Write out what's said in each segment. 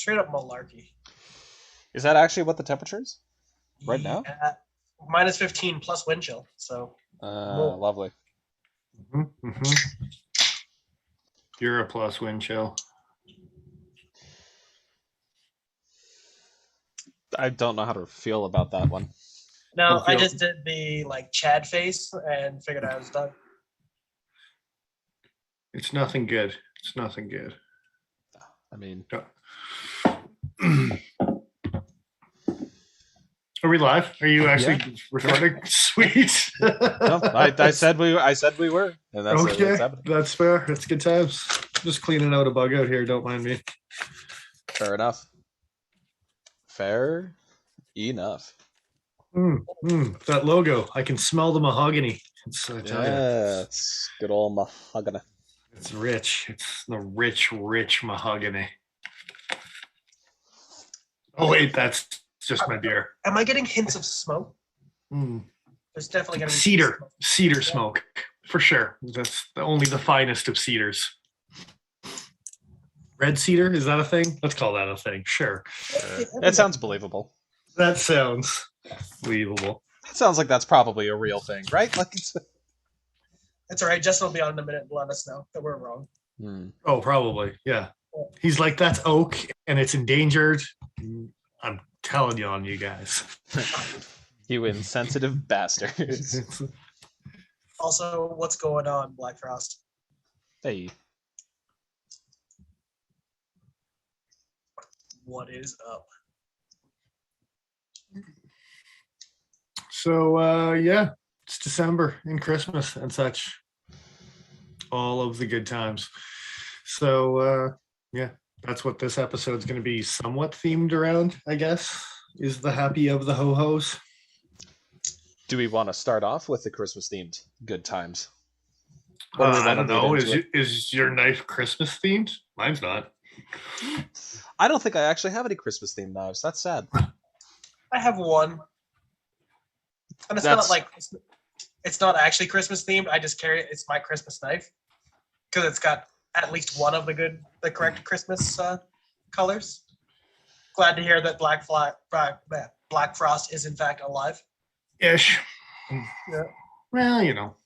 Straight up malarkey. Is that actually what the temperature is right now? Minus 15 plus wind chill. So lovely. You're a plus wind chill. I don't know how to feel about that one. No, I just did the Chad face and figured I was done. It's nothing good. It's nothing good. I mean, are we live? Are you actually recording? Sweet. No, I said we were. And that's okay. That's fair. That's good times. Just cleaning out a bug out here. Don't mind me. Fair enough. Fair enough. That logo. I can smell the mahogany. It's good old mahogany. It's rich. It's the rich mahogany. Oh wait, that's just my beer. Am I getting hints of smoke? There's definitely going to be cedar smoke for sure. That's only the finest of cedars. Red cedar, is that a thing? Let's call that a thing. Sure. That sounds believable. That sounds believable. It sounds like that's probably a real thing, right? Like it's all right. Justin will be on in a minute and let us know that we're wrong. Oh, probably. Yeah. He's like, that's oak and it's endangered. I'm telling you guys. You insensitive bastards. Also, what's going on, Black Frost? Hey. What is up? So, it's December and Christmas and such. All of the good times. So, that's what this episode's going to be somewhat themed around, I guess, is the happy of the ho-hos. Do we want to start off with the Christmas-themed good times? I don't know. Is your knife Christmas themed? Mine's not. I don't think I actually have any Christmas-themed knives. That's sad. I have one. And it's not actually Christmas themed. I just carry it. It's my Christmas knife because it's got at least one of the correct Christmas colors. Glad to hear that Black Frost is in fact alive. Ish. Yeah. Well,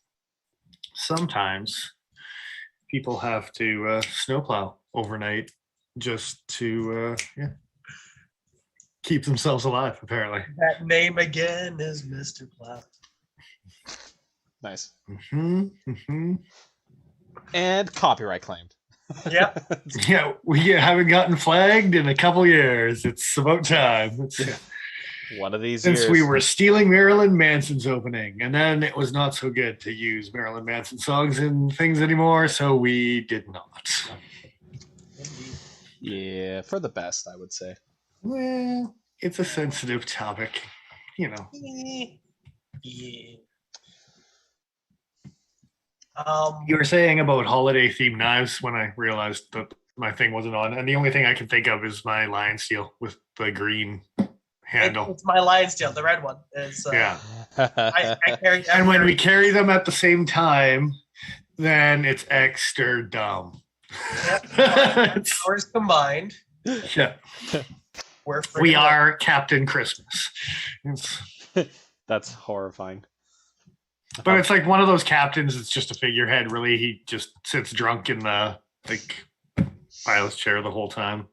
sometimes people have to snowplow overnight just to keep themselves alive, apparently. That name again is Mr. Plow. Nice. And copyright claimed. Yeah. Yeah, we haven't gotten flagged in a couple years. It's about time. One of these Since years. we were stealing Marilyn Manson's opening, and then it was not so good to use Marilyn Manson songs and things anymore, so we did not. Yeah, for the best, I would say. Well, it's a sensitive topic, Yeah. You were saying about holiday-themed knives when I realized that my thing wasn't on, and the only thing I can think of is my lion steel with the green handle. It's my lion steel. The red one is. Yeah. I carry. And when we carry them at the same time, then it's extra dumb. Yep. Ours combined. Yeah. We are Captain Christmas. That's horrifying. But it's like one of those captains. It's just a figurehead. Really, he just sits drunk in the pilot's chair the whole time.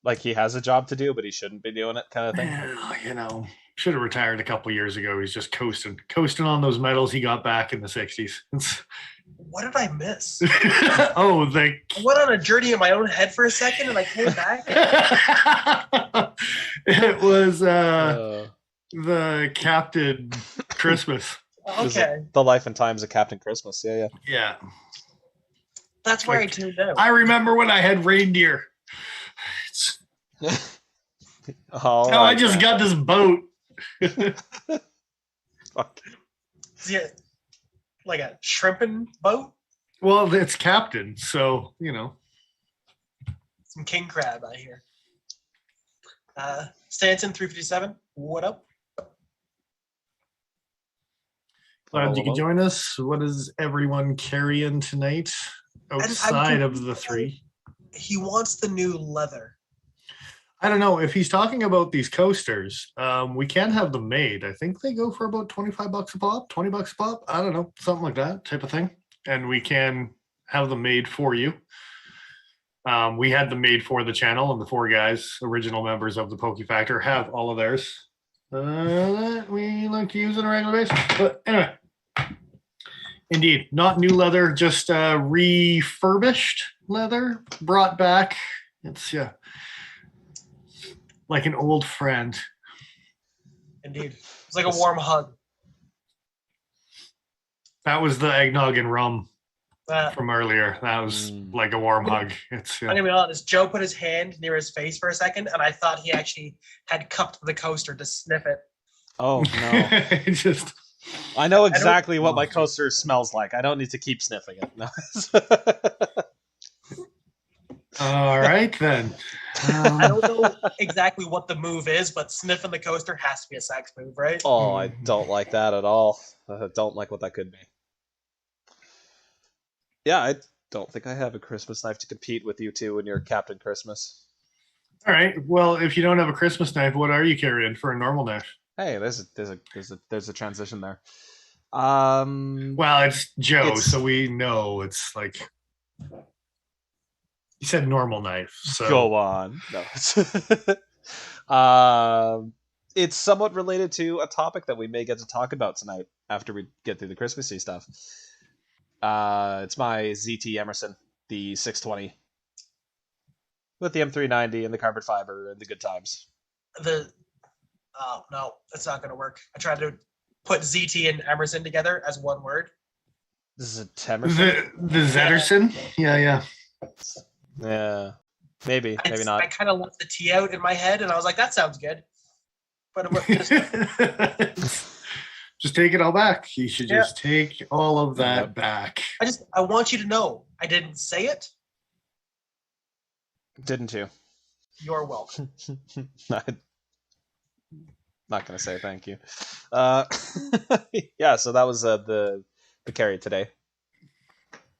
Like he has a job to do, but he shouldn't be doing it, kind of thing. Should have retired a couple years ago. He's just coasting on those medals he got back in the 60s. What did I miss? I went on a journey in my own head for a second, and I came back. It was the Captain Christmas. Okay. The life and times of Captain Christmas. Yeah. That's where I tuned out. I remember when I had reindeer. I just got this boat. Fuck. Is it like a shrimping boat? Well, it's Captain, so Some king crab, I hear. Stanton 357. What up? Glad you could join us. What is everyone carrying tonight outside of the three? he wants the new leather. I don't know if he's talking about these coasters. We can have them made. I think they go for about $25 a pop, $20 a pop. I don't know, something like that type of thing. And we can have them made for you. We had them made for the channel, and the 4 guys, original members of the Pokey Factor, have all of theirs that we like to use on a regular basis. But anyway, indeed, not new leather, just refurbished leather, brought back. It's like an old friend. Indeed. It's like a warm hug. That was the eggnog and rum from earlier. That was like a warm hug. It's I'm gonna be honest. Joe put his hand near his face for a second, and I thought he actually had cupped the coaster to sniff it. Oh no! I know exactly what my coaster smells like. I don't need to keep sniffing it. No. All right then. I don't know exactly what the move is, but sniffing the coaster has to be a sex move, right? Oh, I don't like that at all. I don't like what that could be. Yeah, I don't think I have a Christmas knife to compete with you two when you're Captain Christmas. All right. Well, if you don't have a Christmas knife, what are you carrying for a normal knife? Hey, there's a transition there. Well, it's Joe, so we know it's like you said normal knife. So go on. No. It's somewhat related to a topic that we may get to talk about tonight after we get through the Christmassy stuff. It's my ZT Emerson, the 620, with the M390 and the carbon fiber and the good times. Oh no, that's not going to work. I tried to put ZT and Emerson together as one word. This is a Temerson? The Zetterson? Yeah. Yeah, maybe not. I kind of left the T out in my head, and I was like, that sounds good. But just take it all back. You should just take all of that back. I want you to know, I didn't say it. Didn't you? You're welcome. Not gonna say thank you. Yeah, so that was the carry today.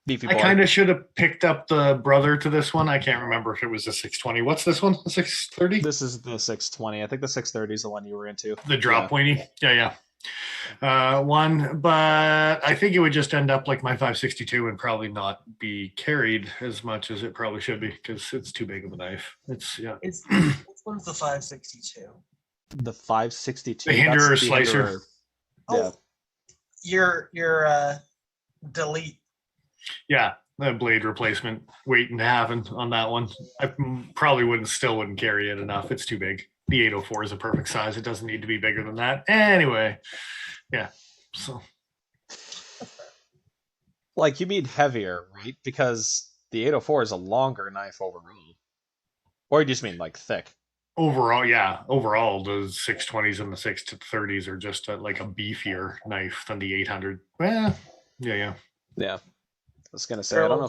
Beefy boy. I kind of should have picked up the brother to this one. I can't remember if it was a 620. What's this one? The 630? This is the 620. I think the 630 is the one you were into. The drop pointy. Yeah. One, but I think it would just end up like my 562 and probably not be carried as much as it probably should be because it's too big of a knife. Which one's the 562? The 562. The Hinderer slicer. Yeah. Your delete. Yeah, the blade replacement waiting to happen on that one. I probably wouldn't carry it enough. It's too big. The 804 is a perfect size. It doesn't need to be bigger than that. Anyway, yeah. So, like you mean heavier, right? Because the 804 is a longer knife overall, or you just mean like thick? Overall, yeah. Overall, the 620s and the 630s are just like a beefier knife than the 800. Well, yeah. I was gonna say I don't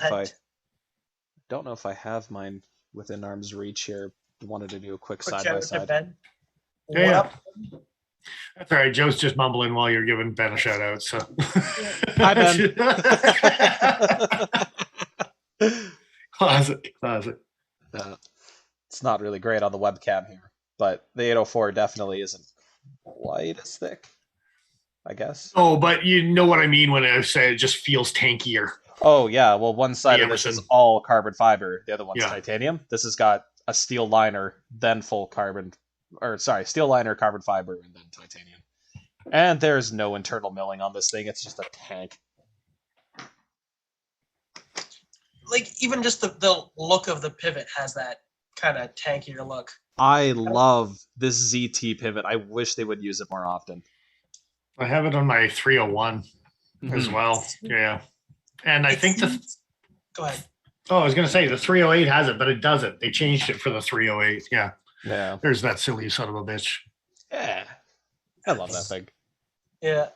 know if I have mine within arm's reach here. Wanted to do a quick side by side. Yeah. That's all right. Joe's just mumbling while you're giving Ben a shout out. So hi Ben. Classic. It's not really great on the webcam here, but the 804 definitely isn't quite as thick, I guess. Oh, but you know what I mean when I say it just feels tankier. Oh yeah, well one side of this is all carbon fiber, the other one's titanium. This has got a steel liner, then steel liner, carbon fiber, and then titanium. And there's no internal milling on this thing, it's just a tank. Like even just the look of the pivot has that kind of tankier look. I love this ZT pivot. I wish they would use it more often. I have it on my 301 as well. Yeah. And I think Go ahead. Oh, I was going to say the 308 has it, but it doesn't. They changed it for the 308. Yeah. There's that silly son of a bitch. Yeah. I love that thing. Yeah.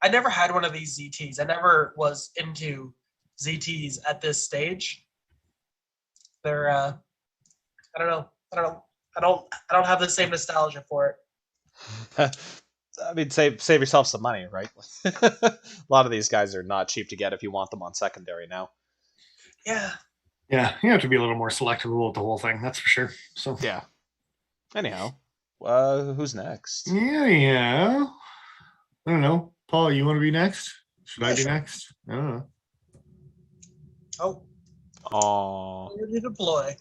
I never had one of these ZTs. I never was into ZTs at this stage. They're I don't know. I don't have the same nostalgia for it. I mean, save yourself some money, right? A lot of these guys are not cheap to get if you want them on secondary now. Yeah. Yeah, you have to be a little more selective with the whole thing. That's for sure. So Yeah. Anyhow, who's next? yeah. I don't know. Paul, you want to be next? Should I Yeah, be sure. next? I don't know. Oh, Oh, ready to deploy.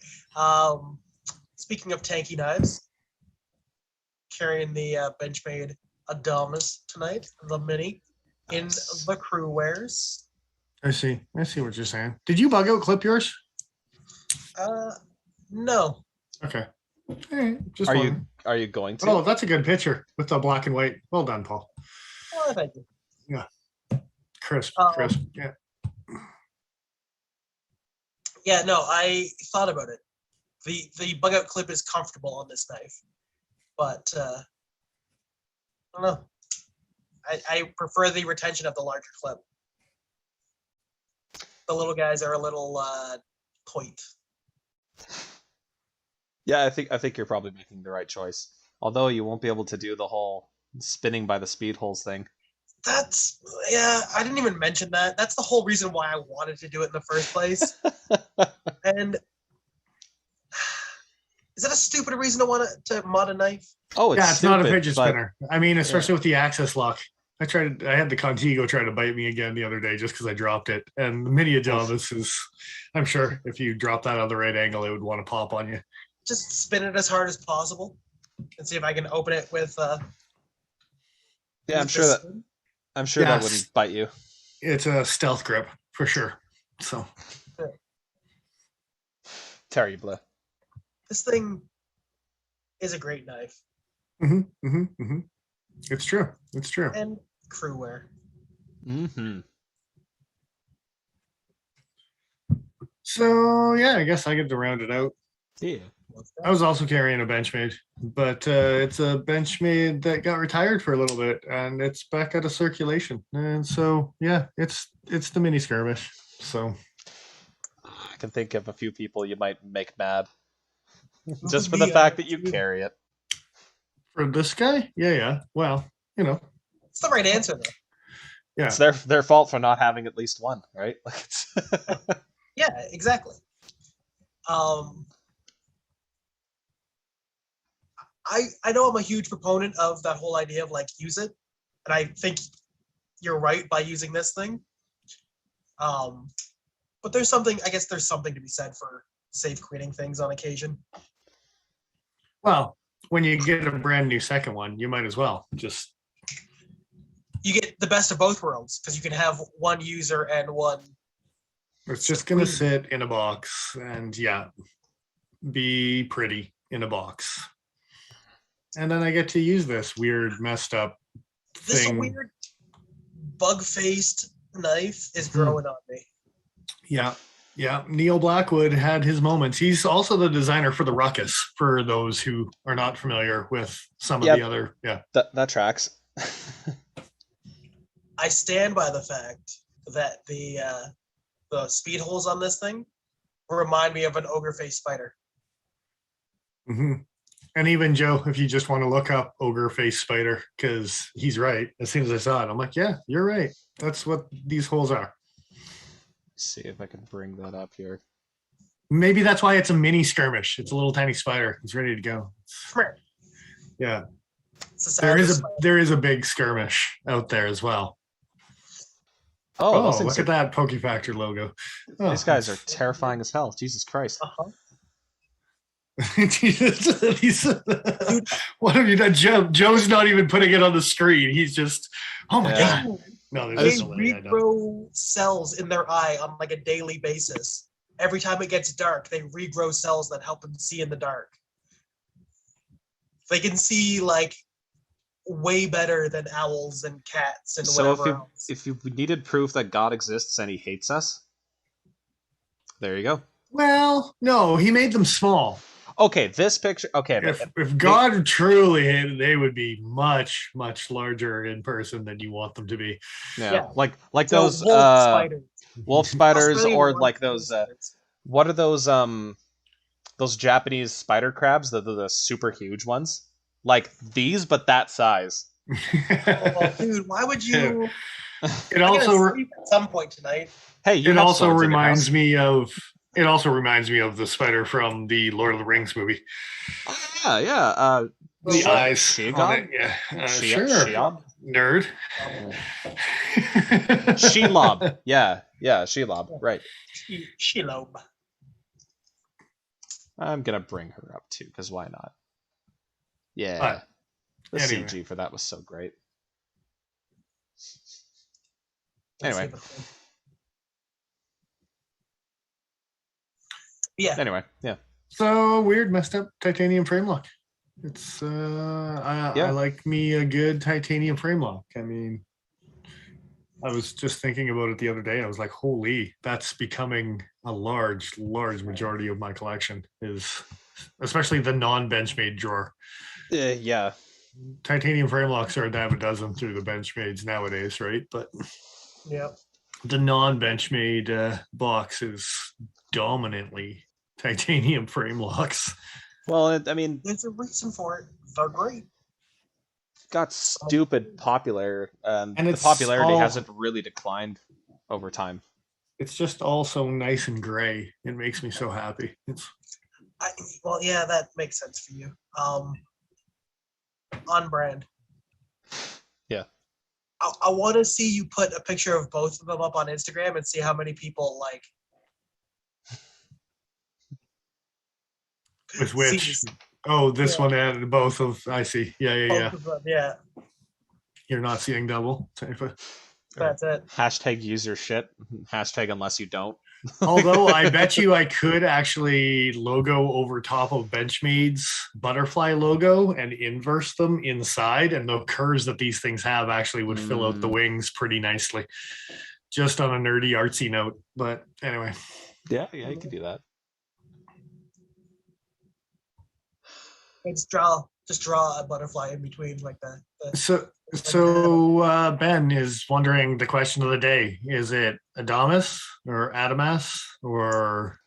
Speaking of tanky knives, carrying the Benchmade Adamas tonight, the mini, in nice. the crew wears. I see. I see what you're saying. Did you bug out clip yours? No. Okay. All right. Just Are one. you going to? Oh, that's a good picture with the black and white. Well done, Paul. Oh, thank you. Yeah. Crisp. Um, Crisp. Yeah. Yeah, no, I thought about it. The bug out clip is comfortable on this knife, but I don't know. I prefer the retention of the larger clip. The little guys are a little point. Yeah, I think you're probably making the right choice. Although you won't be able to do the whole spinning by the speed holes thing. That's yeah. I didn't even mention that. That's the whole reason why I wanted to do it in the first place. And is that a stupid reason to want to mod a knife? Oh, it's Yeah, it's stupid, not a fidget but spinner. I mean, especially with the access lock. I had the Contigo try to bite me again the other day just because I dropped it. And the mini Adamas is, I'm sure if you drop that on the right angle, it would want to pop on you. Just spin it as hard as possible and see if I can open it with. yeah, with the spin. I'm sure that wouldn't bite you. It's a stealth grip for sure. So Terrible. This thing is a great knife it's true. It's true. and crew wear. Mm-hmm. So yeah, I guess I get to round it out. Yeah. I was also carrying a Benchmade, but it's a Benchmade that got retired for a little bit, and it's back out of circulation. And so yeah, it's the mini skirmish. So I can think of a few people you might make mad. Just for the fact that you carry it. for this guy, yeah. Well, you know, It's the right answer though. yeah. It's their fault for not having at least one, right? Like it's Yeah, exactly. I know I'm a huge proponent of that whole idea of like use it, and I think you're right by using this thing. But there's something to be said for safe cleaning things on occasion. Well, when you get a brand new second one, you might as well just. You get the best of both worlds because you can have one user and one. It's just gonna sit in a box and be pretty in a box. And then I get to use this weird, messed up This thing. weird bug-faced knife is growing on me. Yeah. Neil Blackwood had his moments. He's also the designer for the Ruckus, for those who are not familiar with some of the other. Yeah. That tracks. I stand by the fact that the speed holes on this thing remind me of an ogre face spider. Mm-hmm. And even Joe, if you just want to look up ogre face spider, because he's right. As soon as I saw it, I'm like, yeah, you're right. That's what these holes are. Let's see if I can bring that up here. Maybe that's why it's a mini skirmish. It's a little tiny spider. It's ready to go. Come here. Yeah. There there is a big skirmish out there as well. Oh, look at that Poke Factor logo. These guys are terrifying as hell. Jesus Christ. Uh-huh. What have you done, Joe? Joe's not even putting it on the screen. He's just, oh my god. No, they regrow cells in their eye on like a daily basis. Every time it gets dark, they regrow cells that help them see in the dark. They can see like way better than owls and cats and whatever else. If you needed proof that God exists and he hates us, there you go. Well, no, he made them small. Okay, this picture. Okay, if God truly hated, they would be much, much larger in person than you want them to be. Yeah. Like those wolf spiders, or like those. What are those Japanese spider crabs? The super huge ones, like these, but that size. Oh, dude, why would you? It also at some point tonight. Hey, you it have also swords in your reminds house. me of the spider from the Lord of the Rings movie. Oh, yeah. The eyes Sheogob? on it. Yeah, sure. Sheob? Nerd. Shelob. Yeah, Shelob. Right. Shelob. I'm gonna bring her up too, because why not? Yeah. But, The anyway. CG for that was so great. Anyway. Yeah. Anyway, yeah. So weird, messed up titanium frame lock. It's I like me a good titanium frame lock. I mean, I was just thinking about it the other day. I was like, holy, that's becoming a large majority of my collection, is especially the non-Benchmade drawer. Yeah. Titanium frame locks are a dime a dozen through the Benchmades nowadays, right? But yeah, the non-Benchmade box is dominantly titanium frame locks. Well, I mean, there's a reason for it. They're great. Got stupid popular, and the it's popularity hasn't really declined over time. It's just all so nice and gray. It makes me so happy. Well, yeah, that makes sense for you. On brand. Yeah. I want to see you put a picture of both of them up on Instagram and see how many people like. With which? Oh, this one and both of. I see. Yeah. Both of them, yeah. You're not seeing double. That's it. Hashtag use your shit. Hashtag unless you don't. Although I bet you I could actually logo over top of Benchmade's butterfly logo and inverse them inside, and the curves that these things have actually would fill out the wings pretty nicely. Just on a nerdy artsy note, but anyway. Yeah, you can do that. Just draw a butterfly in between like that. So Ben is wondering the question of the day: is it Adamas or Adamas or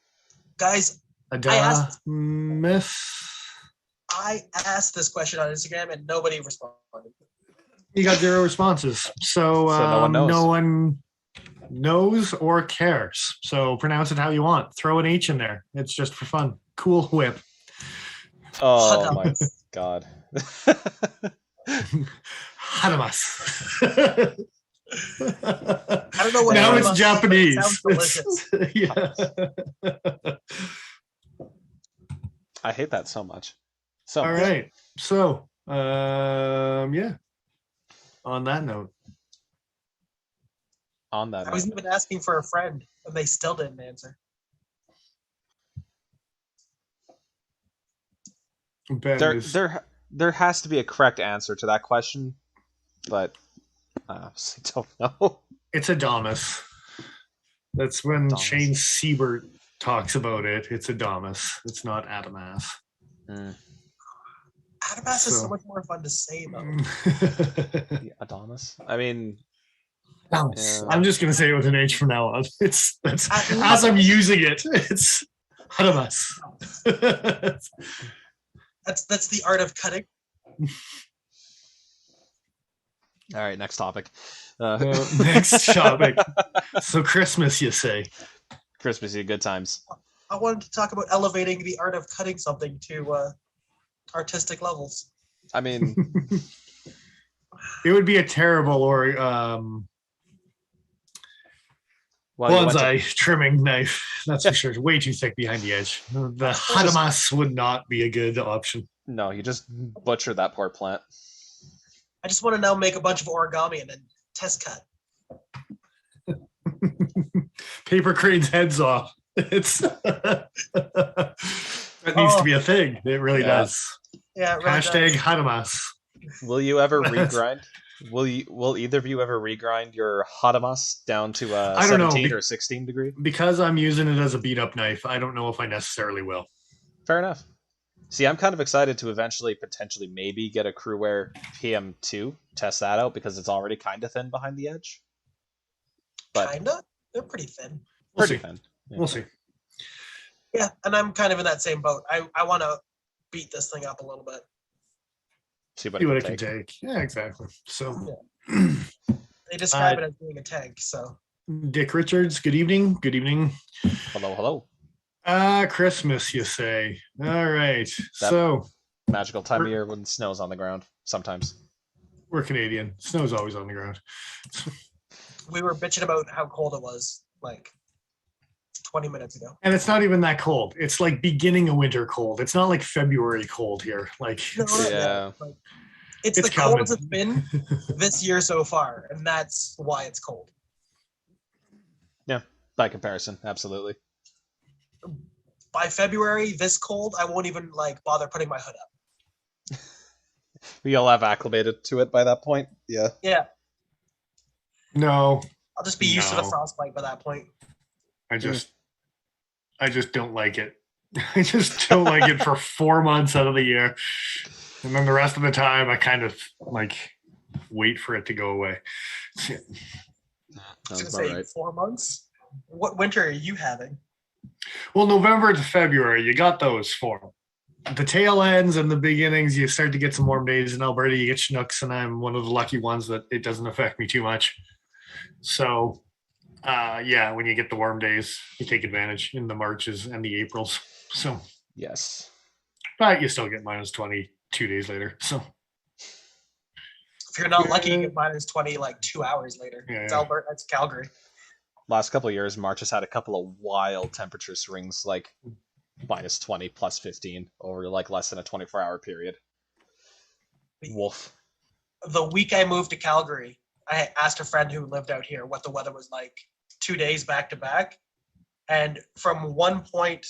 guys? Adamas? I asked this question on Instagram and nobody responded. You got 0 responses, so no one knows or cares. So pronounce it how you want. Throw an H in there. It's just for fun. Cool Whip. Oh my god. Hadamas. I don't know what. Now it's Japanese. It sounds delicious. Yeah. I hate that so much. All right. So, yeah. On that note. I was even asking for a friend, and they still didn't answer. There has to be a correct answer to that question, but I honestly don't know. It's Adamas. That's when Shane Siebert talks about it. It's Adamas. It's not Adamas. Adamas is so much more fun to say, though. Adamas. I mean, I'm just gonna say it with an H from now on. That's as I'm using it. It's Adamas. That's the art of cutting. All right, next topic. Next topic. So Christmas, you say? Christmassy, good times. I wanted to talk about elevating the art of cutting something to artistic levels. I mean, it would be a terrible bonsai trimming knife. That's for sure. Way too thick behind the edge. The Hadamas would not be a good option. No, you just butcher that poor plant. I just want to now make a bunch of origami and then test cut. Paper cranes heads off. It's that needs to be a thing. It really does. Yeah. It really Hashtag does. Hadamas. Will you ever regrind? Will either of you ever regrind your Hadamas down to 17 or 16 degree? Because I'm using it as a beat up knife, I don't know if I necessarily will. Fair enough. See, I'm kind of excited to eventually, potentially, maybe get a Crewware PM2, test that out, because it's already kind of thin behind the edge. But kinda? They're pretty thin. Pretty thin. Yeah. We'll see. Yeah, and I'm kind of in that same boat. I want to beat this thing up a little bit. See what it can take. Yeah, exactly. So, They describe it as being a tank, so. Dick Richards, good evening. Good evening. Hello. Christmas, you say. All right. So magical time of year when snow's on the ground sometimes. We're Canadian. Snow's always on the ground. We were bitching about how cold it was like 20 minutes ago. And it's not even that cold. It's like beginning of winter cold. It's not like February cold here. Like yeah. Like, it's the coming. coldest it's been this year so far, and that's why it's cold. Yeah, by comparison, absolutely. By February, this cold, I won't even like bother putting my hood up. We all have acclimated to it by that point. Yeah. Yeah. No. I'll just be used to the frostbite by that point. I just don't like it. I just don't like it for 4 months out of the year. And then the rest of the time, I kind of like wait for it to go away. I was going to say 4 months? What winter are you having? Well, November to February, you got those 4. The tail ends and the beginnings, you start to get some warm days in Alberta. You get Chinooks, and I'm one of the lucky ones that it doesn't affect me too much. So, yeah, when you get the warm days, you take advantage in the Marches and the Aprils. So, yes, but you still get -20 2 days later. So, if you're not lucky, you get -20 like 2 hours later. Yeah, it's Alberta. It's Calgary. Last couple of years, March has had a couple of wild temperature swings, like -20, +15 over like less than a 24-hour period. Wolf. The week I moved to Calgary, I asked a friend who lived out here what the weather was like 2 days back to back. And from one point,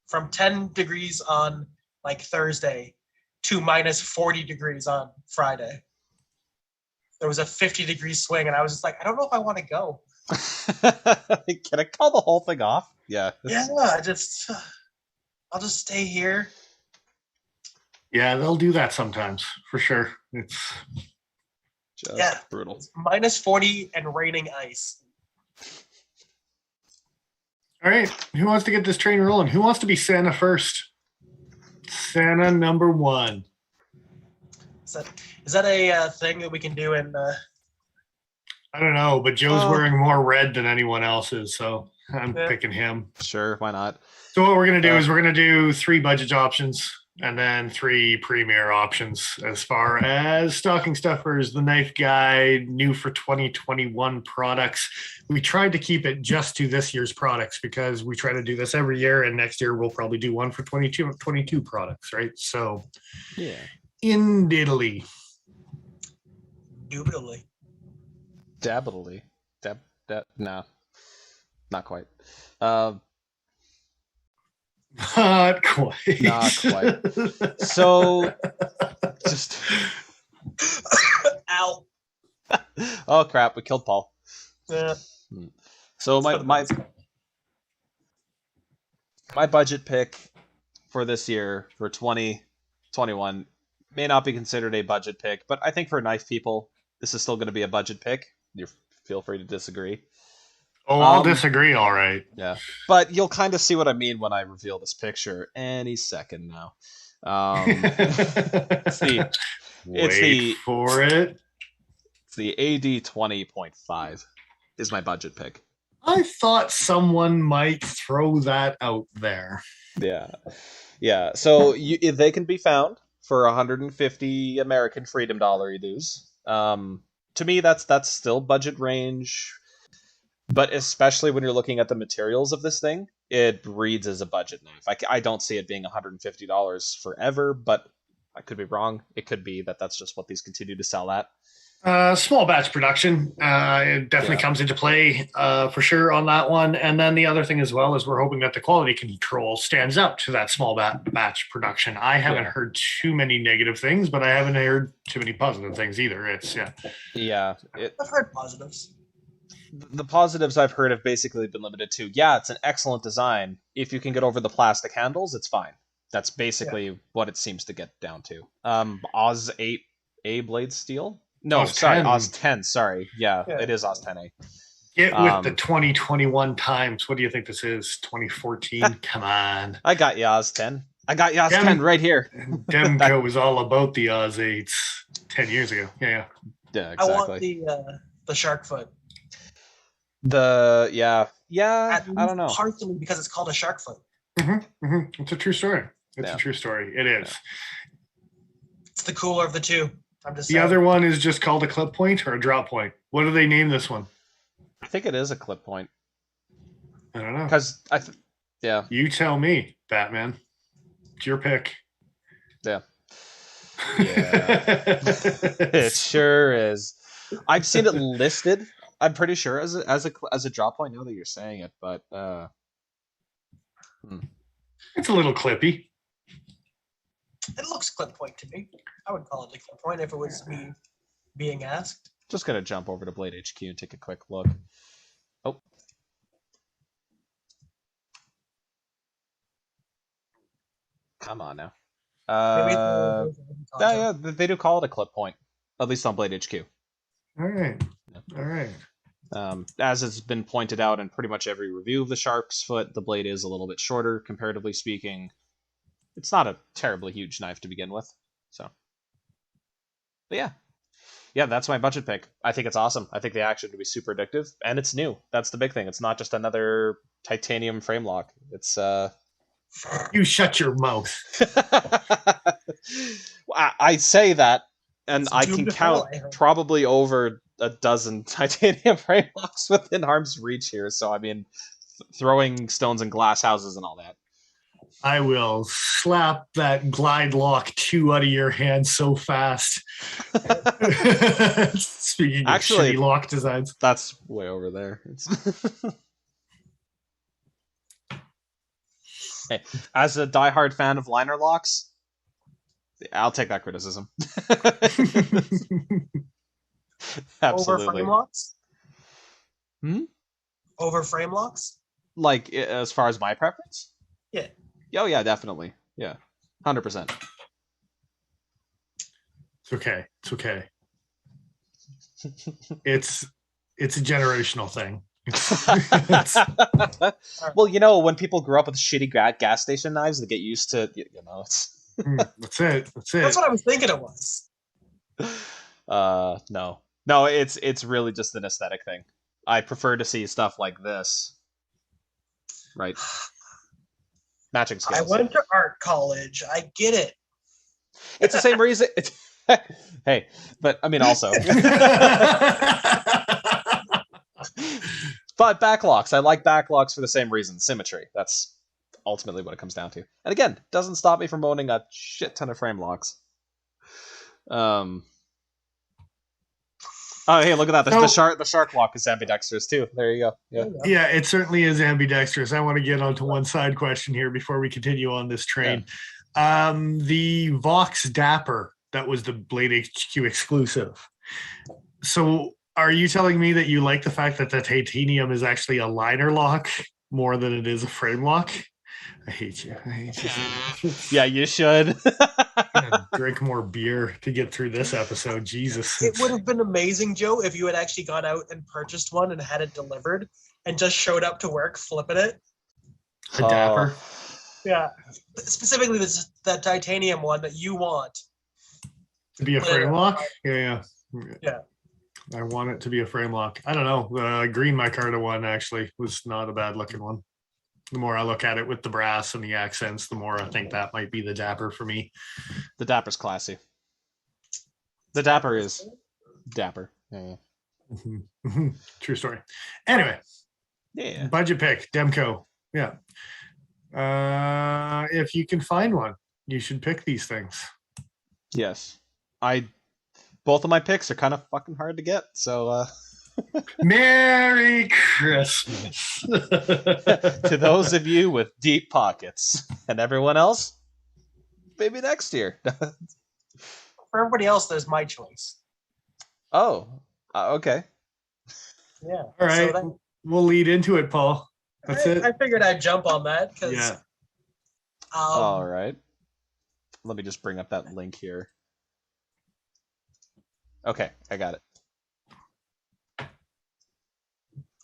from 10 degrees on like Thursday to -40 degrees on Friday. There was a 50-degree swing, and I was just like, I don't know if I want to go. Can I call the whole thing off? Yeah. Yeah, I'll just stay here. yeah, they'll do that sometimes for sure. It's just brutal. It's -40 and raining ice. all right. Who wants to get this train rolling? Who wants to be Santa first? Santa number 1. Is that a thing that we can do in? I don't know, but Joe's wearing more red than anyone else is, so I'm picking him. Sure, why not? So what we're going to do is we're going to do 3 budget options and then 3 premier options as far as stocking stuffers, the knife guide, new for 2021 products. We tried to keep it just to this year's products because we try to do this every year, and next year we'll probably do one for 22 products, right? So yeah, in diddly. Indubitably. Dabbitally. No, not quite. Not quite. Not quite. So, just. Ow. Oh crap! We killed Paul. Yeah. So my budget pick for this year for 2021 may not be considered a budget pick, but I think for knife people, this is still going to be a budget pick. You feel free to disagree. Oh, I'll disagree. All right. Yeah, but you'll kind of see what I mean when I reveal this picture any second now. It's the AD 20.5 is my budget pick. I thought someone might throw that out there. Yeah. So they can be found for 150 American Freedom Dollar dues. To me, that's still budget range, but especially when you're looking at the materials of this thing, it reads as a budget knife. I don't see it being $150 forever, but I could be wrong. It could be that's just what these continue to sell at. Small batch production. It definitely comes into play for sure on that one. And then the other thing as well is we're hoping that the quality control stands up to that small batch production. I haven't heard too many negative things, but I haven't heard too many positive things either. I've heard positives. The positives I've heard have basically been limited to, it's an excellent design. If you can get over the plastic handles, it's fine. That's basically what it seems to get down to. Oz 8A blade steel? No, Oz sorry, 10. Oz 10, sorry. Yeah, it is Oz 10A. Get with the 2021 times. What do you think this is? 2014? Come on. I got you, Oz 10. I got you, Oz 10 right here. Demco was all about the Oz 8s 10 years ago. Yeah, exactly. I want the shark foot. Yeah, At I don't least know. partially because it's called a shark foot. It's a true story. It's Yeah. a true story. It is. It's the cooler of the two. I'm just The saying. other one is just called a clip point or a drop point. What do they name this one? I think it is a clip point I don't know. because yeah, You tell me, Batman. It's your pick. yeah. It sure is. I've seen it listed. I'm pretty sure as a drop point now that you're saying it, but It's a little clippy. It looks clip point to me. I would call it a clip point if it was me being asked. just gonna jump over to Blade HQ and take a quick look. Oh. Come on now. Yeah, they do call it a clip point, at least on Blade HQ. All right. Yeah. All right. As has been pointed out in pretty much every review of the Shark's Foot, the blade is a little bit shorter, comparatively speaking. It's not a terribly huge knife to begin with. So, but yeah, that's my budget pick. I think it's awesome. I think the action would be super addictive, and it's new. That's the big thing. It's not just another titanium frame lock. It's You shut your mouth. I say that, and It's I doomed can to count fail, I heard. probably over a dozen titanium frame locks within arm's reach here. So I mean, throwing stones in glass houses and all that. I will slap that Glide Lock 2 out of your hand so fast. Speaking Actually, of shitty lock designs. That's way over there. Hey, as a diehard fan of liner locks, I'll take that criticism. Absolutely. Over frame locks? Hmm? Over frame locks? Like, as far as my preference? Yeah. Oh, yeah, definitely. Yeah. 100%. It's okay. It's okay. It's a generational thing. Well, you know, when people grow up with shitty gas station knives, they get used to, you know, it's... That's it. That's it. That's what I was thinking it was. No, it's really just an aesthetic thing. I prefer to see stuff like this, right? Matching I scales. went to art college. I get it. It's the same reason. Hey, but I mean also. But backlocks. I like backlocks for the same reason. Symmetry. That's ultimately what it comes down to. And again, doesn't stop me from owning a shit ton of frame locks. Oh, hey, look at that. The shark lock is ambidextrous too. There you go. Yeah. Yeah, it certainly is ambidextrous. I want to get onto one side question here before we continue on this train. Yeah. The Vox Dapper, that was the Blade HQ exclusive. So are you telling me that you like the fact that the titanium is actually a liner lock more than it is a frame lock? I hate you. I hate you. Yeah, you should. Drink more beer to get through this episode. Jesus. It would have been amazing, Joe, if you had actually gone out and purchased one and had it delivered and just showed up to work flipping it. A Dapper? Yeah. Specifically the titanium one that you want. To be a frame lock? Yeah. Yeah. I want it to be a frame lock. I don't know. The green micarta one actually was not a bad looking one. The more I look at it with the brass and the accents, the more I think that might be the Dapper for me. The Dapper's classy. The Dapper is Dapper. Yeah. True story. Anyway. Yeah. Budget pick, Demco. Yeah. If you can find one, you should pick these things. Yes. Both of my picks are kind of fucking hard to get, so Merry Christmas. to those of you with deep pockets, and everyone else, maybe next year. For everybody else, there's my choice. Oh, okay. Yeah. All right. So we'll lead into it, Paul. That's it. I figured I'd jump on that because. Yeah. All right. Let me just bring up that link here. Okay, I got it.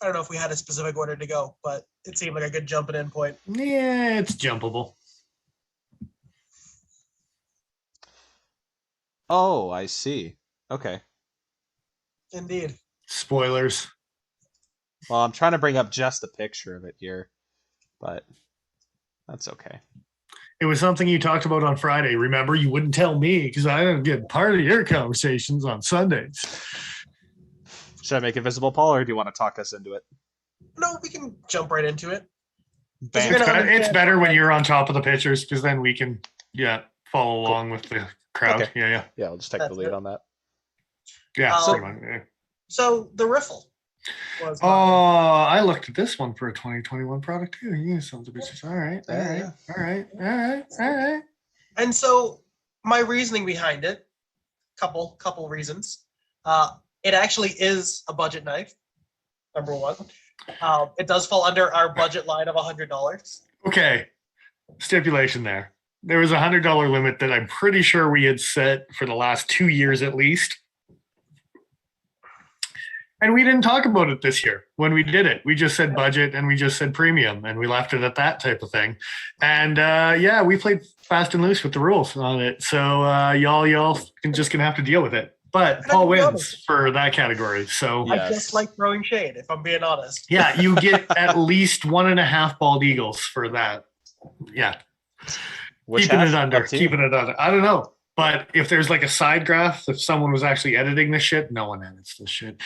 I don't know if we had a specific order to go, but it seemed like a good jumping in point. Yeah, it's jumpable. Oh, I see. Okay. Indeed. Spoilers. Well, I'm trying to bring up just a picture of it here, but that's okay. It was something you talked about on Friday. Remember, you wouldn't tell me because I don't get part of your conversations on Sundays. Should I make it visible, Paul, or do you want to talk us into it? No, we can jump right into it. Bam. It's better when you're on top of the pictures because then we can, follow along with the crowd. Okay. Yeah. Yeah, I'll just take the lead on that. Yeah. So the riffle was. I looked at this one for a 2021 product too. You sons of bitches. All right. And so my reasoning behind it, couple reasons. It actually is a budget knife. Number one, it does fall under our budget line of $100. Okay, stipulation there. There was $100 limit that I'm pretty sure we had set for the last 2 years at least. And we didn't talk about it this year when we did it. We just said budget and we just said premium and we left it at that type of thing. And we played fast and loose with the rules on it. So y'all just gonna have to deal with it. But Paul wins for that category. So I just like throwing shade, if I'm being honest. Yeah, you get at least 1.5 bald eagles for that. Yeah. Keeping it under. I don't know. But if there's like a side graph, if someone was actually editing this shit, no one edits this shit.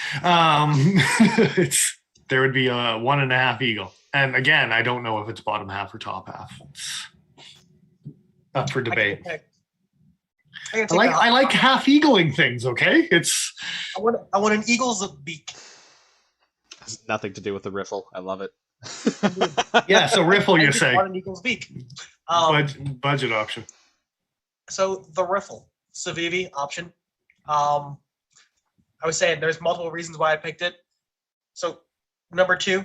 There would be a 1.5 eagle. And again, I don't know if it's bottom half or top half. It's up for debate. I like half eagling things. Okay, I want an eagle's beak. Has nothing to do with the riffle. I love it. Yeah, so riffle, you're saying? I want an eagle's beak. Budget option. So the riffle, Civivi option. I was saying there's multiple reasons why I picked it. So number two,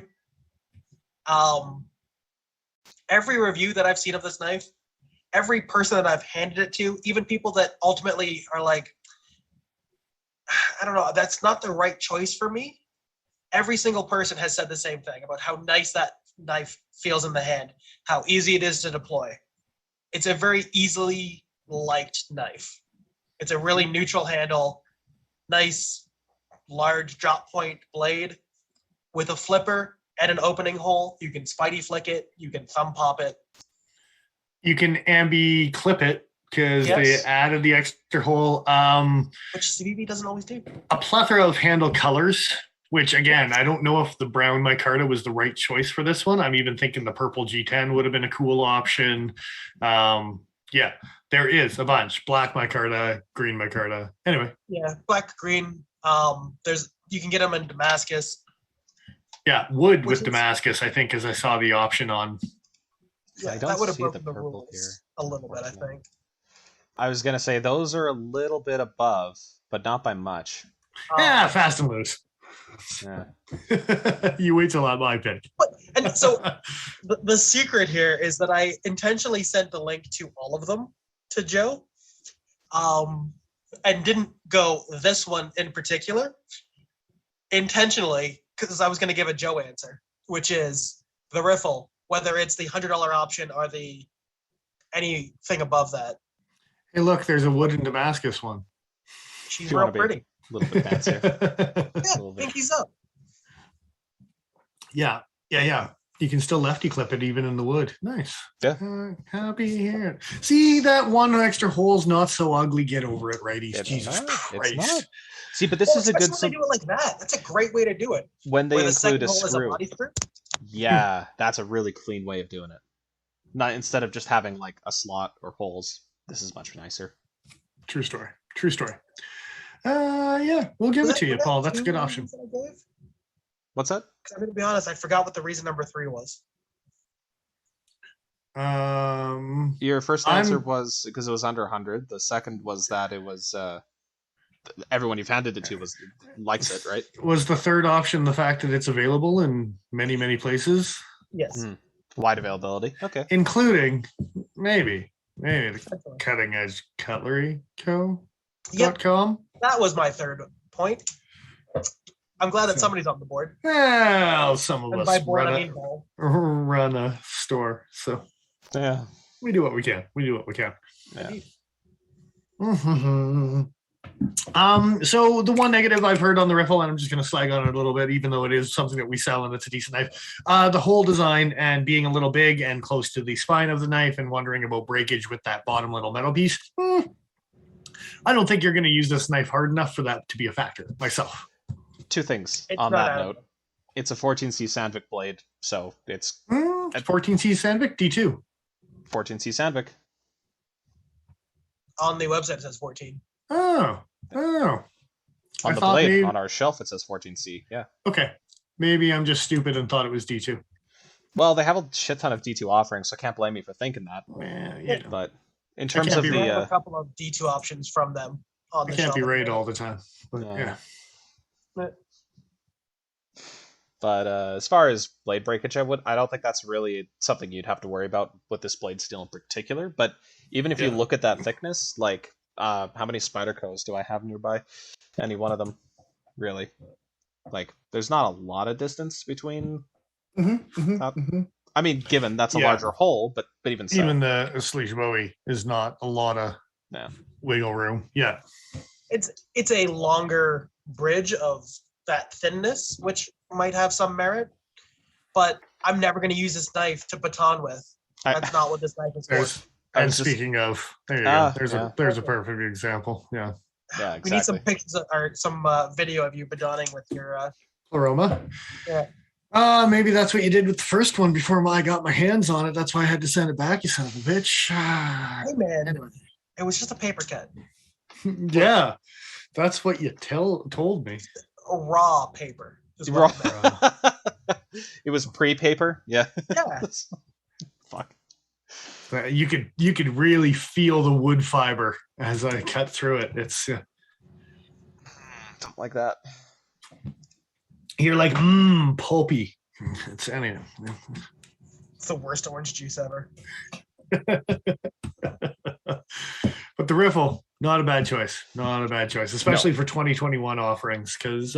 every review that I've seen of this knife, every person that I've handed it to, even people that ultimately are like, I don't know, that's not the right choice for me. Every single person has said the same thing about how nice that knife feels in the hand, how easy it is to deploy. It's a very easily liked knife. It's a really neutral handle, nice, large drop point blade with a flipper and an opening hole. You can Spidey flick it. You can thumb pop it. You can ambi clip it because they added the extra hole. Which CVV doesn't always do. A plethora of handle colors, which again, I don't know if the brown micarta was the right choice for this one. I'm even thinking the purple G10 would have been a cool option. There is a bunch. Black micarta, green micarta. Anyway. Yeah, black, green. You can get them in Damascus. Yeah, wood with Damascus, I think, as I saw the option on. Yeah, that would have broken the rules here a little bit, I think. I was going to say those are a little bit above, but not by much. Fast and loose. Yeah. You wait till I'm my pick. And so the secret here is that I intentionally sent the link to all of them to Joe, and didn't go this one in particular intentionally because I was going to give a Joe answer, which is the riffle, whether it's the $100 option or the anything above that. Hey, look, there's a wood in Damascus one. She's real pretty. A little bit fancier. Pinky's up. Yeah. You can still lefty clip it even in the wood. Nice. Yeah. Happy here. See, that one extra hole's not so ugly. Get over it, righties. Jesus Christ. It's not. See, but this is a good. When they do it like that. That's a great way to do it. When they include a screw. Body screw. Yeah, that's a really clean way of doing it. Not instead of just having like a slot or holes. This is much nicer. True story. We'll give it to you, Paul. That's a good option. What's that? Because I'm going to be honest, I forgot what the reason number 3 was. Your first answer was because it was under 100. The second was that it was everyone you've handed it to likes it, right? Was the third option the fact that it's available in many, many places? Yes. Wide availability. Okay. Including maybe the Cutting Edge Cutlery Co. .com. That was my third point. I'm glad that somebody's on the board. Well, some of and us by board, I mean ball. Run a store, so yeah, we do what we can. Yeah. So the one negative I've heard on the riffle, and I'm just going to slag on it a little bit, even though it is something that we sell and it's a decent knife. The whole design and being a little big and close to the spine of the knife, and wondering about breakage with that bottom little metal piece. I don't think you're going to use this knife hard enough for that to be a factor myself. Two things It's on not that out. note. It's a 14C Sandvik blade, so it's 14C Sandvik D2. 14C Sandvik. On the website, it says 14. Oh. On I the thought blade, maybe- on our shelf, it says 14C. Yeah. Okay. Maybe I'm just stupid and thought it was D2. Well, they have a shit ton of D2 offerings, so I can't blame you for thinking that. Yeah. But in terms can't of be We have the a couple of D2 options from them on I the can't shelf. be right all the time. But No. yeah. but as far as blade breakage, I don't think that's really something you'd have to worry about with this blade steel in particular. But even if you Yeah. look at that thickness, like how many Spydercos do I have nearby? Any one of them, really? Like, there's not a lot of distance between. I mean, given that's a Yeah. larger hole, but even so, Even the Sleech Bowie is not a lot of Yeah. wiggle room. Yeah. It's a longer bridge of that thinness, which might have some merit. But I'm never going to use this knife to baton with. That's not what this knife is for. There's I and was just- speaking of, there you Ah, go. There's a perfect example. Yeah. yeah, We need some exactly. pictures or some video of you batoning with your. Aroma. Yeah. Maybe that's what you did with the first one before I got my hands on it. That's why I had to send it back, you son of a bitch. Hey man, Anyway. it was just a paper cut, Yeah. That's what you told me. a raw paper. is Raw. what I meant. It was pre-paper. Yeah. Yeah. Fuck. You could really feel the wood fiber as I cut through it. It's Don't like that. you're like pulpy. It's anyway. It's the worst orange juice ever. But the riffle, not a bad choice. Not a bad choice, especially for 2021 offerings. Because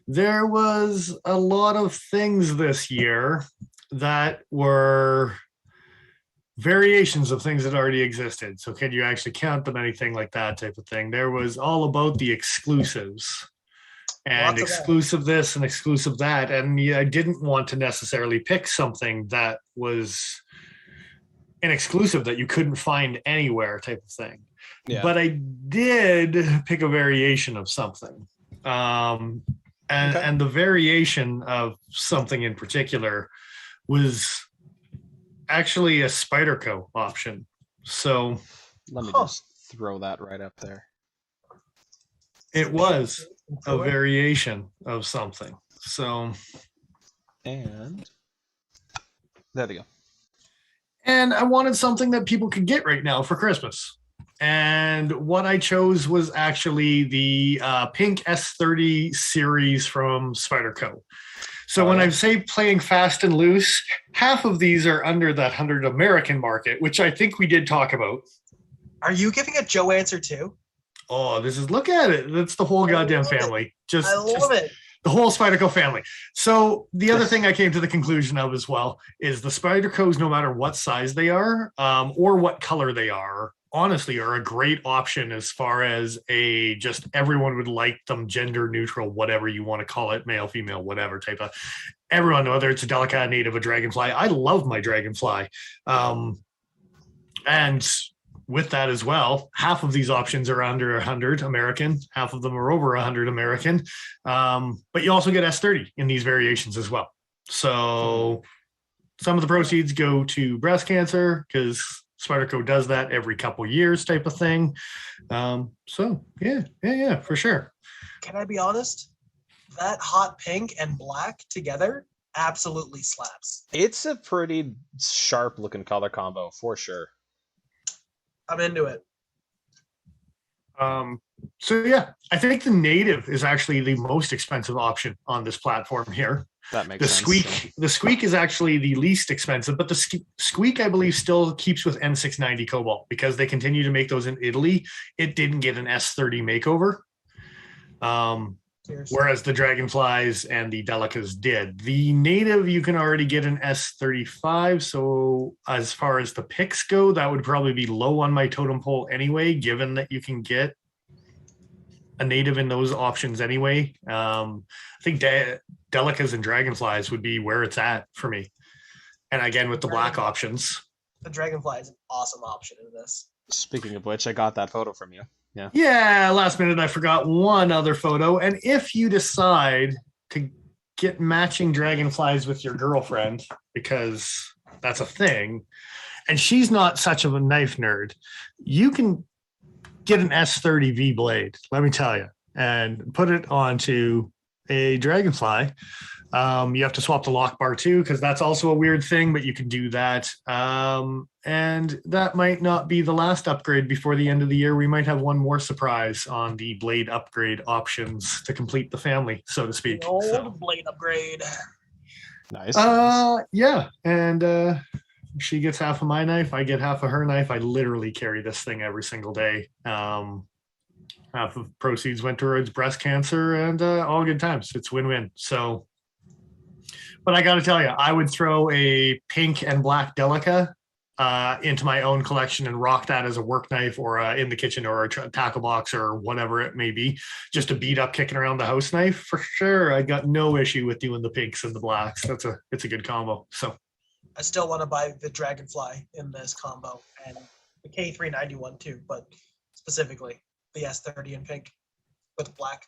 there was a lot of things this year that were variations of things that already existed. So can you actually count them? Anything like that type of thing. There was all about the exclusives. And Lots of that. exclusive this and exclusive that. And I didn't want to necessarily pick something that was an exclusive that you couldn't find anywhere type of thing. Yeah. But I did pick a variation of something. And the variation of something in particular was actually a Spyderco option. So Let me Huh. just throw that right up there. it was a variation of something. So, And there we go. and I wanted something that people could get right now for Christmas. And what I chose was actually the pink S30 series from Spyderco. So when I say playing fast and loose, half of these are under that 100 American market, which I think we did talk about. Are you giving a Joe answer too? Oh, look at it. That's the whole I goddamn love it. family. I Just love it. the whole Spyderco family. So the other thing I came to the conclusion of as well is the Spydercos, no matter what size they are or what color they are, honestly are a great option as far as just everyone would like them, gender neutral, whatever you want to call it, male, female, whatever type of everyone, whether it's a Delica, native, a Dragonfly. I love my Dragonfly. And with that as well, half of these options are under 100 American, half of them are over 100 American. But you also get S30 in these variations as well. So some of the proceeds go to breast cancer because Spyderco does that every couple years type of thing. So yeah, for sure. Can I be honest? That hot pink and black together absolutely slaps. It's a pretty sharp looking color combo for sure. I'm into it. So yeah, I think the native is actually the most expensive option on this platform here. That makes The sense. squeak, the squeak is actually the least expensive, but the squeak, I believe, still keeps with N690 Cobalt because they continue to make those in Italy. It didn't get an S30 makeover. Cheers. whereas the Dragonflies and the Delicas did. The native, you can already get an S35. So as far as the picks go, that would probably be low on my totem pole anyway, given that you can get a native in those options anyway. I think Delicas and Dragonflies would be where it's at for me. And again, with the black options. The Dragonfly is an awesome option in this. Speaking of which, I got that photo from you. Yeah. Yeah, last minute I forgot one other photo. And if you decide to get matching Dragonflies with your girlfriend, because that's a thing, and she's not such of a knife nerd, you can get an S30 V blade, let me tell you, and put it onto a Dragonfly. You have to swap the lock bar too, because that's also a weird thing, but you can do that. And that might not be the last upgrade before the end of the year. We might have one more surprise on the blade upgrade options to complete the family, so to speak. The old blade upgrade. Nice. Yeah. And she gets half of my knife. I get half of her knife. I literally carry this thing every single day. Half of proceeds went towards breast cancer, and all good times. It's win-win. So, but I got to tell you, I would throw a pink and black Delica into my own collection and rock that as a work knife or in the kitchen or a tackle box or whatever it may be, just a beat up kicking around the house knife for sure. I got no issue with doing the pinks and the blacks. It's a good combo. So I still want to buy the Dragonfly in this combo and the K391 too, but specifically the S30 in pink with black.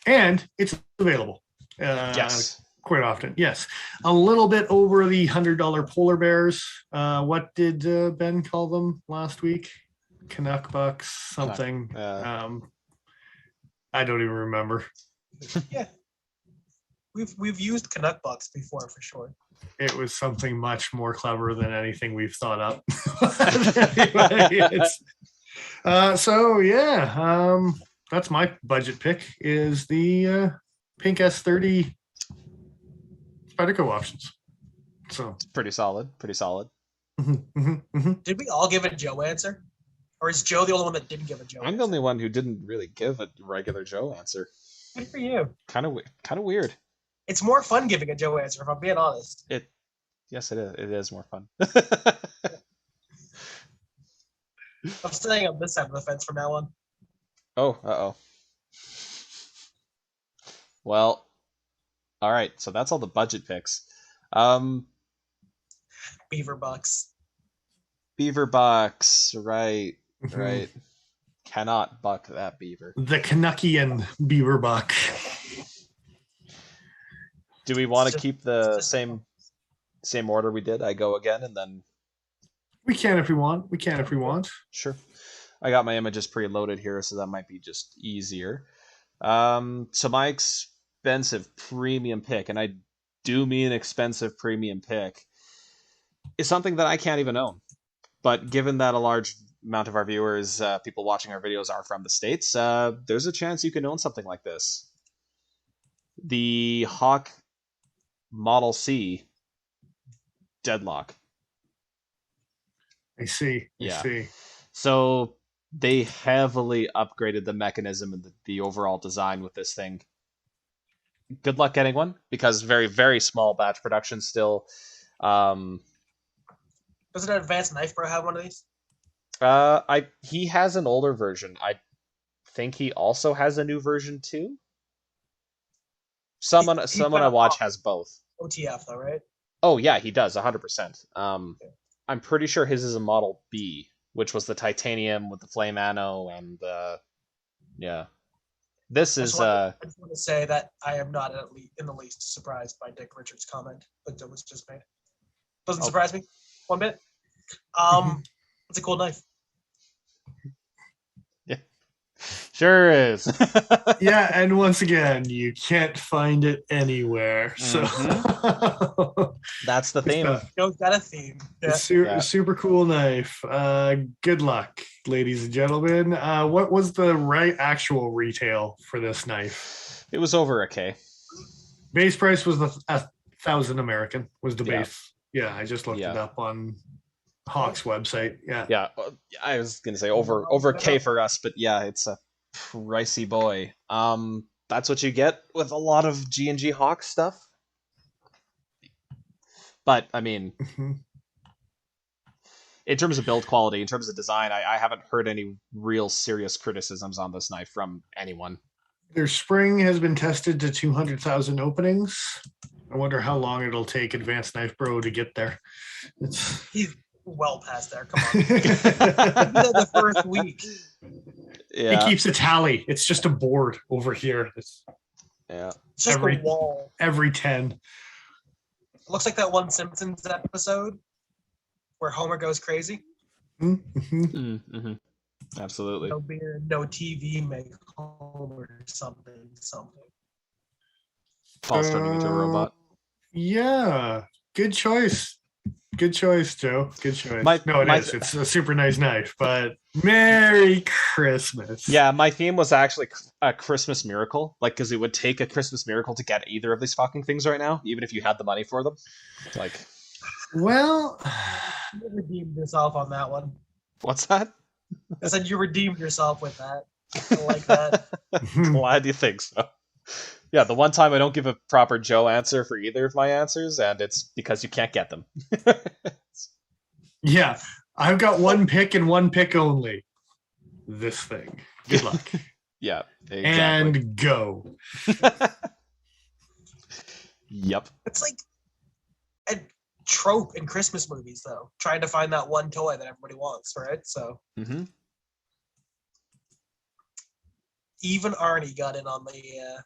And it's available. Yes. Quite often. Yes. A little bit over the $100 polar bears. What did Ben call them last week? Canuck bucks, something. I don't even remember. Yeah. We've used Canuck bucks before for sure. It was something much more clever than anything we've thought up. So yeah, that's my budget pick is the pink S30 Spyderco options. So It's pretty solid. Pretty solid. Did we all give a Joe answer? Or is Joe the only one that didn't give a Joe I'm answer? the only one who didn't really give a regular Joe answer. Good for you. Kind of weird. It's more fun giving a Joe answer, if I'm being honest. Yes, it is. It is more fun. I'm staying on this side of the fence from now on. Oh, uh-oh. Well, all right. So that's all the budget picks. Beaver bucks. Beaver bucks, right, right. Cannot buck that beaver. The Canuckian beaver buck. Do we want to It's keep the just- same order we did? I go again and then We can if we want. sure. I got my images preloaded here, so that might be just easier. So my expensive premium pick, and I do mean expensive premium pick, is something that I can't even own. But given that a large amount of our viewers, people watching our videos, are from the States, there's a chance you can own something like this. The Hawk Model C Deadlock. I see. Yeah. I see. So they heavily upgraded the mechanism and the overall design with this thing. Good luck getting one, because very, very small batch production still. Doesn't an Advanced Knife Pro have one of these? He has an older version. I think he also has a new version too. Someone He I watch has both. OTF though, right? Oh yeah, he does 100%. I'm pretty sure his is a Model B, which was the titanium with the flame anno, and yeah. This is I just want to say that I am not in the least surprised by Dick Richards' comment that was just made. Doesn't surprise me one bit. It's a cool knife. sure is. Yeah, and once again, you can't find it anywhere. So That's the theme. Joe's got a theme. Yeah. Super cool knife. Good luck, ladies and gentlemen. What was the right actual retail for this knife? It was over a K. Base price was 1,000 American was the Yeah. base. Yeah, I just looked Yeah. it up on Hawk's website. Yeah. Yeah, I was gonna say over K for us, but yeah, it's Pricey boy. That's what you get with a lot of G&G Hawk stuff. But, I mean, in terms of build quality, in terms of design, I haven't heard any real serious criticisms on this knife from anyone. Their spring has been tested to 200,000 openings. I wonder how long it'll take Advanced Knife Bro to get there. He's well past there. Come on. The first week. Yeah. He keeps a tally. It's just a board over here. It's just a wall. Every 10. It looks like that one Simpsons episode where Homer goes crazy. Mm-hmm. Absolutely. No beer, no TV, make Homer something. Paul's turning into a robot. Yeah. Good choice. Good choice, Joe. Good choice. It's a super nice knife, but Merry Christmas. Yeah, my theme was actually a Christmas miracle. Like, because it would take a Christmas miracle to get either of these fucking things right now, even if you had the money for them. Like, well, you redeemed yourself on that one. What's that? I said you redeemed yourself with that. I like that. Glad you think so. Yeah, the one time I don't give a proper Joe answer for either of my answers, and it's because you can't get them. Yeah, I've got one pick and one pick only. This thing. Good luck. Yeah, exactly. And go. Yep. It's like a trope in Christmas movies, though. Trying to find that one toy that everybody wants, right? So even Arnie got in on the...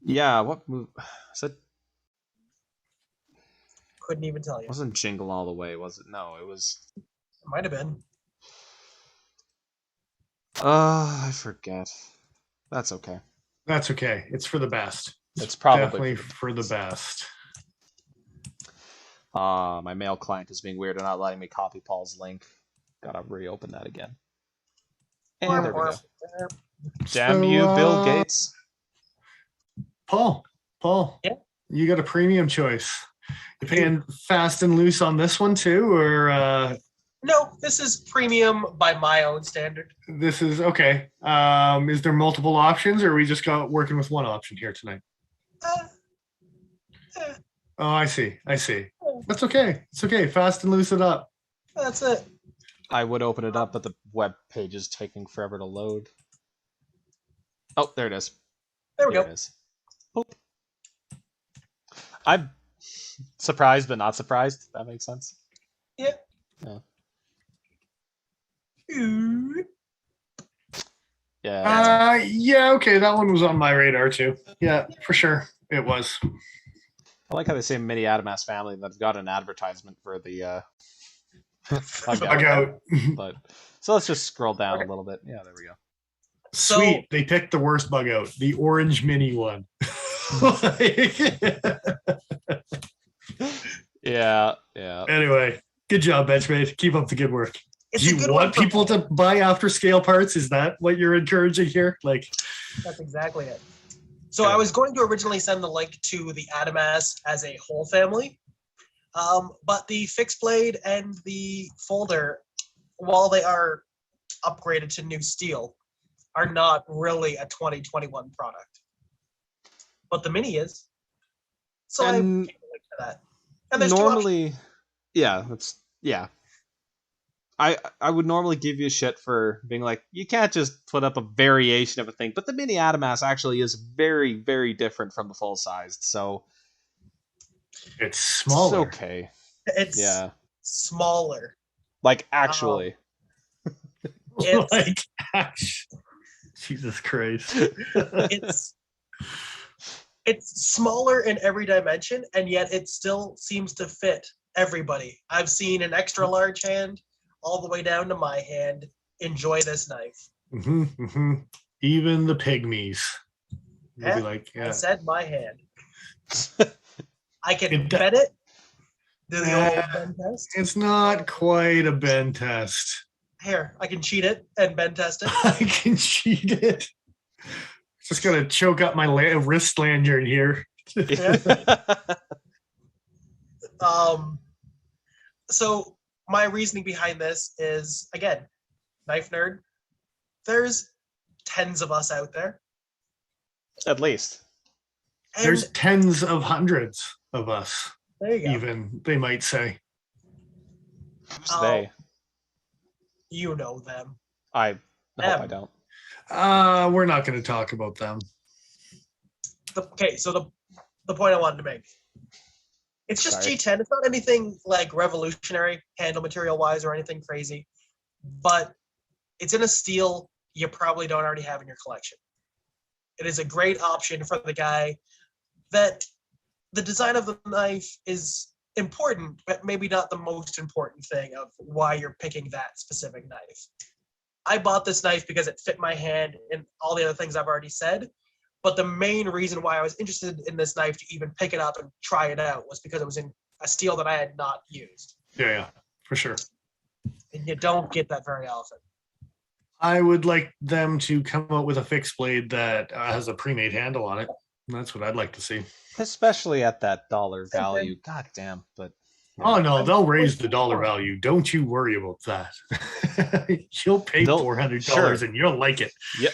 Yeah, what movie? Couldn't even tell you. It wasn't Jingle All the Way, was it? No, it was... It might have been. I forget. That's okay. That's okay. It's for the best. It's probably definitely for the best. My mail client is being weird and not letting me copy Paul's link. Gotta reopen that again. And there we go. Damn you, Bill Gates. Paul, yeah? You got a premium choice. You paying fast and loose on this one too, or No, this is premium by my own standard. This is okay. Is there multiple options, or are we just working with one option here tonight? Oh, I see. That's okay. It's okay. Fast and loose it up. That's it. I would open it up, but the web page is taking forever to load. Oh, there it is. There we go. It is. Boop. I'm surprised, but not surprised. If that makes sense. Yeah. Yeah. Yeah. Okay, that one was on my radar too. Yeah, for sure, it was. I like how they say Mini Adamas family that got an advertisement for the bug out. But so let's just scroll down a little bit. Yeah, there we go. Sweet, they picked the worst bug out, the orange mini one. Yeah. Anyway, good job, Benchmade. Keep up the good work. Do you want people to buy after scale parts? Is that what you're encouraging here? Like, that's exactly it. So I was going to originally send the link to the Adamas as a whole family, but the fixed blade and the folder, while they are upgraded to new steel, are not really a 2021 product. But the mini is. So I gave a link to that. And there's normally, I would normally give you shit for being like, you can't just put up a variation of a thing, but the mini Adamas actually is very, very different from the full sized, so it's smaller. It's okay. It's smaller. Like actually. Like actually. Jesus Christ. It's smaller in every dimension, and yet it still seems to fit everybody. I've seen an extra large hand all the way down to my hand. Enjoy this knife. Even the pygmies. Yeah, like, I said my hand. I can bet it. Do the old bend test. It's not quite a bend test. Here, I can cheat it and bend test it. I can cheat it. Just gonna choke up my wrist lanyard here. So my reasoning behind this is, again, knife nerd. there's tens of us out there. At least. And There's tens of hundreds of us, there you go. even, they might say. Who's they? You know them. I hope I don't. We're not going to talk about them. Okay, so the point I wanted to make. It's just Sorry. G10. It's not anything like revolutionary handle material wise or anything crazy, but it's in a steel you probably don't already have in your collection. It is a great option for the guy that the design of the knife is important, but maybe not the most important thing of why you're picking that specific knife. I bought this knife because it fit my hand and all the other things I've already said. But the main reason why I was interested in this knife to even pick it up and try it out was because it was in a steel that I had not used. Yeah, for sure. And you don't get that very often. I would like them to come out with a fixed blade that has a pre-made handle on it. That's what I'd like to see. Especially at that dollar value. God damn. But Oh no, they'll raise the dollar value. Don't you worry about that. You'll pay $400 and you'll like it. Yeah,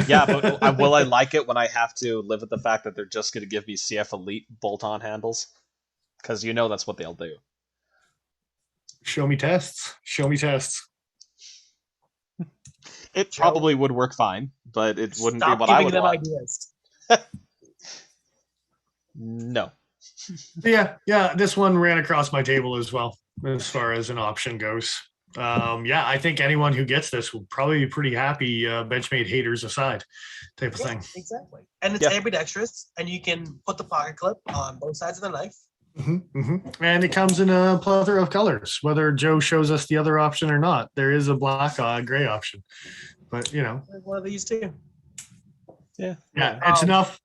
yeah, but will I like it when I have to live with the fact that they're just going to give me CF Elite bolt-on handles? Because you know that's what they'll do. Show me tests. Show me tests. It probably would work fine, but it wouldn't Stop be what I would giving them want. ideas. No. Yeah, this one ran across my table as well, as far as an option goes. Yeah, I think anyone who gets this will probably be pretty happy, Benchmade haters aside, type of thing. Exactly. And it's ambidextrous, and you can put the pocket clip on both sides of the knife. And it comes in a plethora of colors, whether Joe shows us the other option or not. There is a black gray option, but one of these two. Yeah, it's enough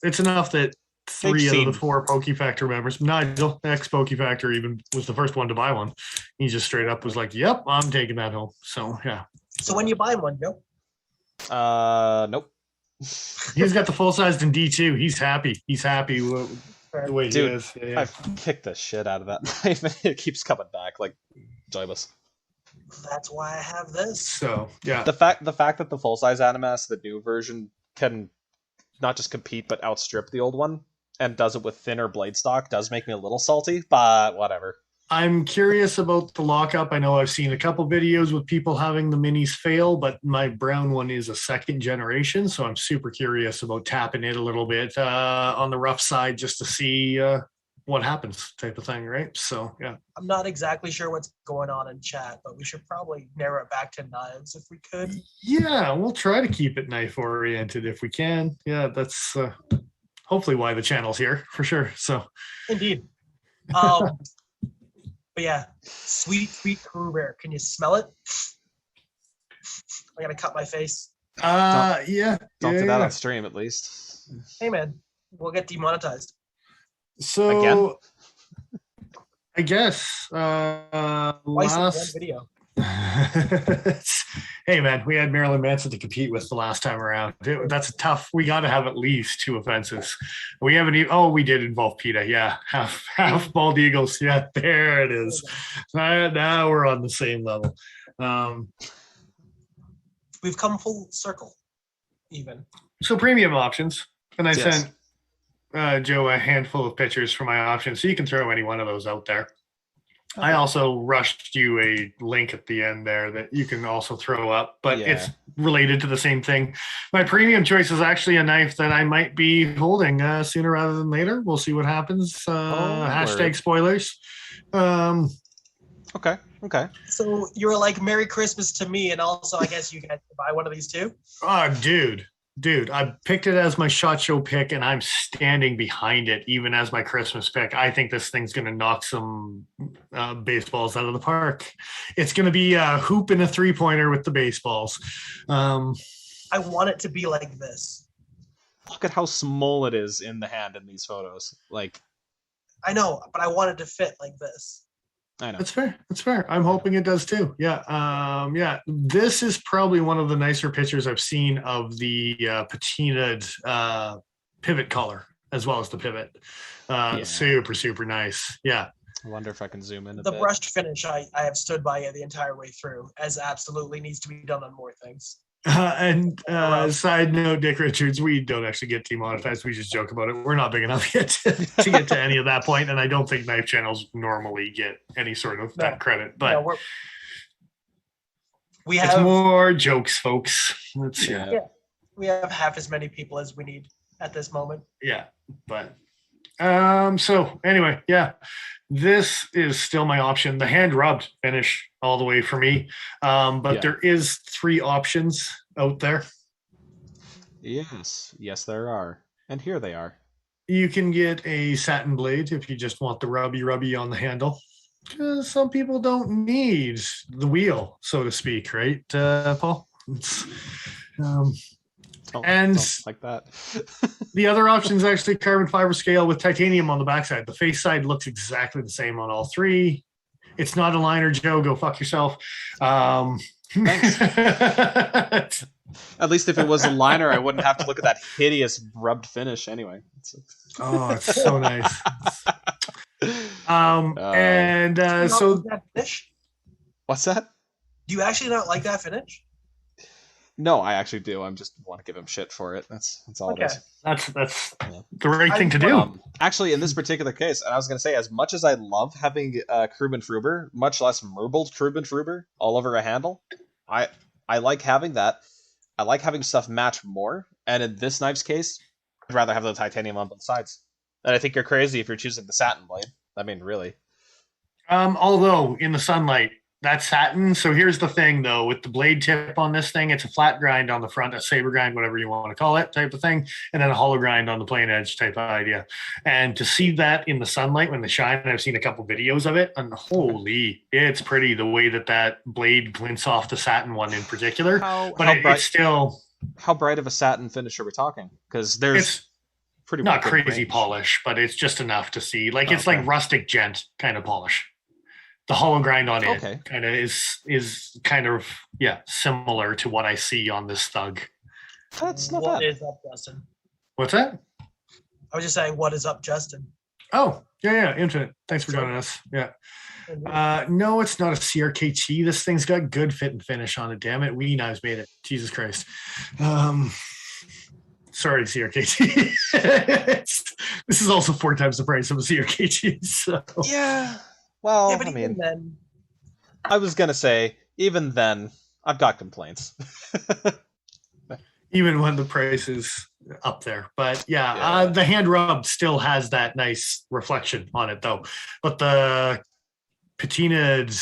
that 3 out of the 4 Pokey Factor members, Nigel, ex-Pokey Factor, even was the first one to buy one. He just straight up was like, yep, I'm taking that home. So yeah. So when you buy one, Joe? Nope. He's got the full-sized in D2. He's happy. He's happy the way he is. Yeah. I've kicked the shit out of that knife, and it keeps coming back like joyless. That's why I have this. So yeah, the fact that the full size Animas, the new version, can not just compete but outstrip the old one, and does it with thinner blade stock, does make me a little salty, but whatever. I'm curious about the lockup. I know I've seen a couple videos with people having the minis fail, but my brown one is a 2nd generation, so I'm super curious about tapping it a little bit on the rough side just to see what happens, type of thing, right? So yeah. I'm not exactly sure what's going on in chat, but we should probably narrow it back to knives if we could. Yeah, we'll try to keep it knife oriented if we can. Yeah, that's hopefully why the channel's here for sure. So indeed. But yeah, sweet crew bear. Can you smell it? I gotta cut my face. Yeah. Don't do that on stream, at least. Hey man, we'll get demonetized. So again? I guess last video. Hey man, we had Marilyn Manson to compete with the last time around. That's tough. We got to have at least 2 offenses. We haven't even. Oh, we did involve PETA. Yeah, half bald eagles. Yeah, there it is. Now we're on the same level. We've come full circle, even. So premium options, and I sent Joe a handful of pictures for my options, so you can throw any one of those out there. Okay. I also rushed you a link at the end there that you can also throw up, but it's related to the same thing. My premium choice is actually a knife that I might be holding sooner rather than later. We'll see what happens. Hashtag spoilers. Okay. So you're like Merry Christmas to me, and also I guess you guys can buy one of these too? Oh, dude, I picked it as my SHOT Show pick, and I'm standing behind it even as my Christmas pick. I think this thing's going to knock some baseballs out of the park. It's going to be a hoop and a 3-pointer with the baseballs. I want it to be like this. Look at how small it is in the hand in these photos. Like, I know, but I want it to fit like this. I know. That's fair. I'm hoping it does too. Yeah. This is probably one of the nicer pictures I've seen of the patinaed pivot collar as well as the pivot. Super nice. Yeah. I wonder if I can zoom in a the bit. brushed finish I have stood by the entire way through, as absolutely needs to be done on more things. Side note, Dick Richards, we don't actually get demonetized. We just joke about it. We're not big enough yet to get to any of that point, and I don't think knife channels normally get any sort of that credit. But we it's have more jokes, folks. we have half as many people as we need at this moment. Yeah, but so anyway, yeah, this is still my option. The hand rubbed finish all the way for me. But there is 3 options out there. Yes, there are. And here they are. You can get a satin blade if you just want the rubby on the handle. Some people don't need the wheel, so to speak, right, Paul? Don't like that. The other option is actually carbon fiber scale with titanium on the backside. The face side looks exactly the same on all 3. It's not a liner, Joe. Go fuck yourself. Thanks. At least if it was a liner, I wouldn't have to look at that hideous rubbed finish anyway. It's so nice. So that finish? What's that? Do you actually not like that finish? No, I actually do. I just want to give him shit for it. That's all it is. That's the right thing to do. Actually, in this particular case, and I was going to say, as much as I love having Kruben Fruber, much less marbled Kruben Fruber all over a handle, I like having that. I like having stuff match more. And in this knife's case, I'd rather have the titanium on both sides. And I think you're crazy if you're choosing the satin blade. I mean, really. Although in the sunlight, that's satin. So here's the thing, though, with the blade tip on this thing, it's a flat grind on the front, a saber grind, whatever you want to call it, type of thing, and then a hollow grind on the plain edge type of idea. And to see that in the sunlight when they shine, I've seen a couple videos of it, and holy, it's pretty the way that blade glints off the satin one in particular. It's still... How bright of a satin finish are we talking? Because there's pretty not crazy polish, but it's just enough to see. It's like rustic gent kind of polish. The hollow grind on it kind of is kind of similar to what I see on this thug. That's not bad. What is up, Justin? What's that? I was just saying, what is up, Justin? Oh, yeah, Infinite. Thanks for joining us. Yeah. No, it's not a CRKT. This thing's got good fit and finish on it. Damn it, Wee Knives made it. Jesus Christ. Sorry, CRKT. This is also 4 times the price of a CRKT. So. Yeah. Well, but even then, I was gonna say, even then, I've got complaints. Even when the price is up there, but the hand rub still has that nice reflection on it, though. But the patinaed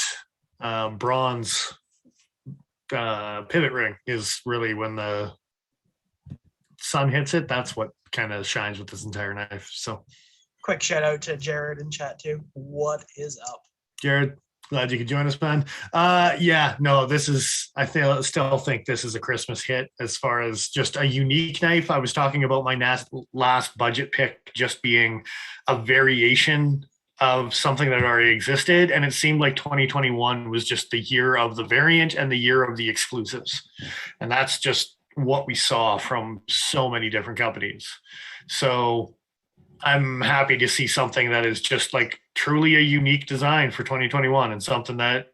bronze pivot ring is really when the sun hits it. That's what kind of shines with this entire knife. So. Quick shout out to Jared in chat too. What is up, Jared? Glad you could join us, man. This is. I still think this is a Christmas hit as far as just a unique knife. I was talking about my last budget pick just being a variation of something that already existed, and it seemed like 2021 was just the year of the variant and the year of the exclusives, and that's just what we saw from so many different companies. So. I'm happy to see something that is just truly a unique design for 2021 and something that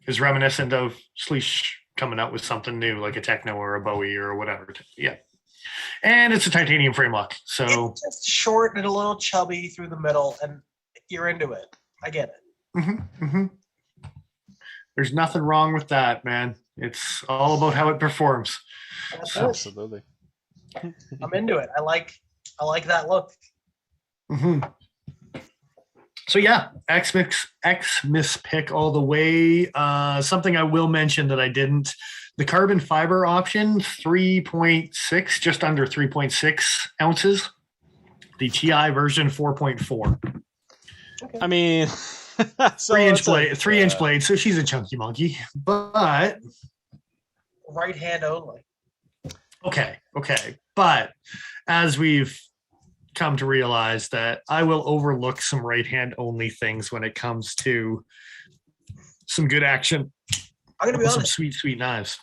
is reminiscent of Sleesh coming out with something new, like a Techno or a Bowie or whatever. Yeah. And it's a titanium frame lock. So it's just short and a little chubby through the middle, and you're into it. I get it. Mm-hmm, mm-hmm. There's nothing wrong with that, man. It's all about how it performs. Absolutely. I'm into it. I like that look. Mm-hmm. So X-Miss pick all the way. Something I will mention that I didn't. The carbon fiber option, 3.6, just under 3.6 ounces. The TI version, 4.4. Okay. I mean, 3-inch blade. So she's a chunky monkey, but right hand only. Okay. But as we've come to realize that I will overlook some right hand only things when it comes to some good action. I'm gonna be honest. Some sweet knives.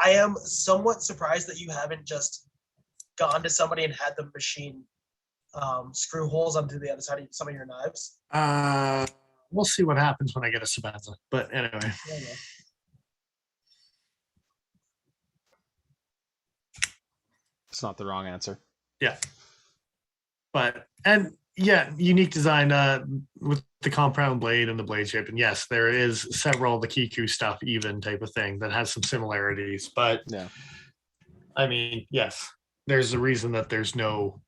I am somewhat surprised that you haven't just gone to somebody and had them machine screw holes onto the other side of some of your knives. We'll see what happens when I get a Sabanza. But anyway. It's not the wrong answer. Yeah. But, and yeah, unique design with the compound blade and the blade shape. And yes, there is several of the Kiku stuff, even type of thing that has some similarities. But Yeah. I mean, yes, there's a reason that there's no.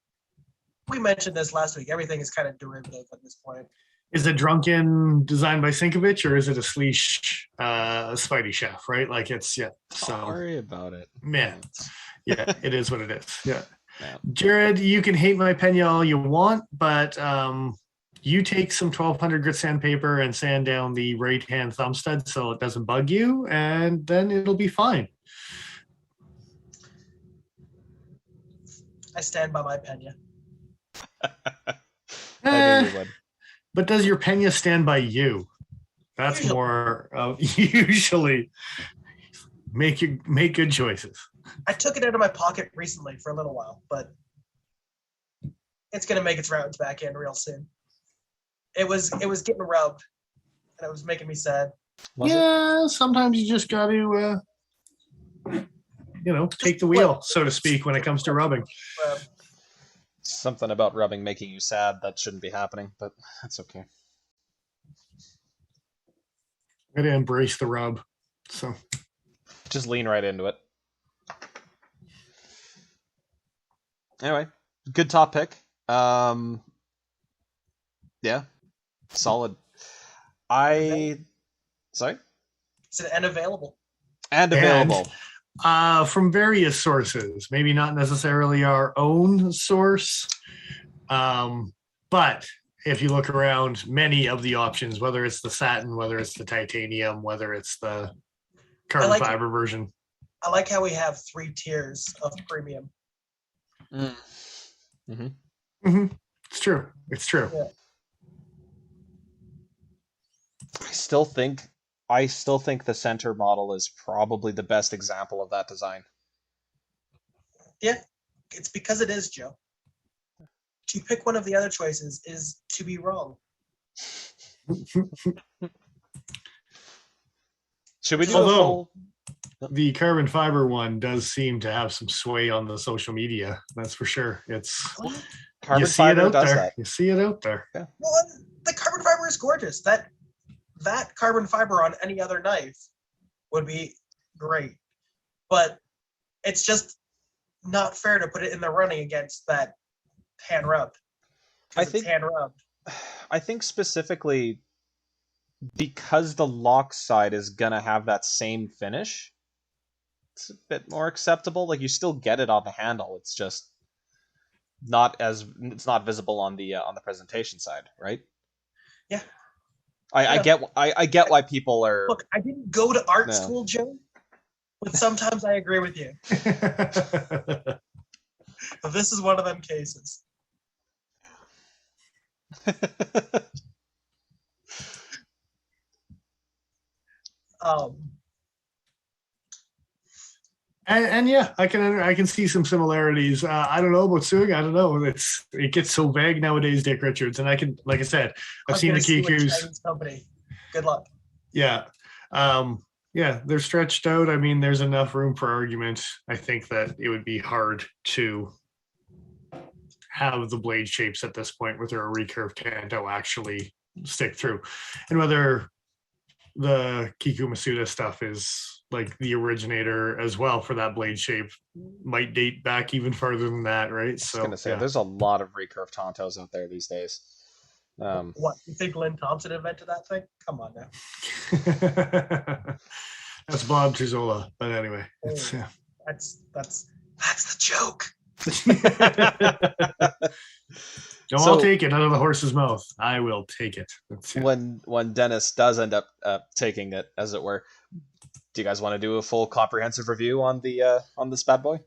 We mentioned this last week. Everything is kind of derivative at this point. Is it Drunken designed by Sinkovich or is it a Sleesh Spidey Chef, right? Like it's, yeah. So, Don't worry about it. man, yeah, it is what it is. Yeah. Yeah. Jared, you can hate my Pena all you want, but you take some 1200 grit sandpaper and sand down the right hand thumb stud so it doesn't bug you, and then it'll be fine. I stand by my Pena. I knew you would. But does your Pena stand by you? That's Usually. more of usually make good choices. I took it out of my pocket recently for a little while, but it's gonna make its rounds back in real soon. It was getting rubbed, and it was making me sad. Sometimes you just got to, take the wheel, so to speak, when it comes to rubbing. Something about rubbing making you sad. That shouldn't be happening, but that's okay. Got to embrace the rub. So Just lean right into it. Anyway, good top pick. Yeah, solid. Sorry? It's and available. And available. From various sources, maybe not necessarily our own source, but if you look around, many of the options, whether it's the satin, whether it's the titanium, whether it's the carbon fiber version. I like how we have 3 tiers of premium. Mm-hmm. It's true. It's true. Yeah. I still think the center model is probably the best example of that design. Yeah, it's because it is, Joe. To pick one of the other choices is to be wrong. Should we do Although the carbon fiber one does seem to have some sway on the social media, that's for sure. It's carbon fiber does there. that. You see it out there. Yeah. Well, the carbon fiber is gorgeous. That carbon fiber on any other knife would be great, but it's just not fair to put it in the running against that hand rubbed. I think hand rubbed. I think specifically because the lock side is gonna have that same finish, it's a bit more acceptable. Like you still get it on the handle. It's just it's not visible on the presentation side, right? Yeah. I get why people are. Look, I didn't go to art school, Joe, but sometimes I agree with you. But this is one of them cases. And yeah, I can see some similarities. I don't know about suing. I don't know. It gets so vague nowadays, Dick Richards. And I can, like I said, I've seen the Kikus. Company. Good luck. Yeah. Yeah, they're stretched out. I mean, there's enough room for argument. I think that it would be hard to have the blade shapes at this point with their recurve Tanto actually stick through. And whether the Kiku Masuda stuff is like the originator as well for that blade shape might date back even further than that, right? So I was gonna say there's a lot of recurve Tantos out there these days. What, you think Lynn Thompson invented that thing? Come on now. That's Bob Tuzola, but anyway, it's, yeah. That's the joke. No, I'll take it out of the horse's mouth. I will take it. When Dennis does end up taking it, as it were, do you guys want to do a full comprehensive review on this bad boy?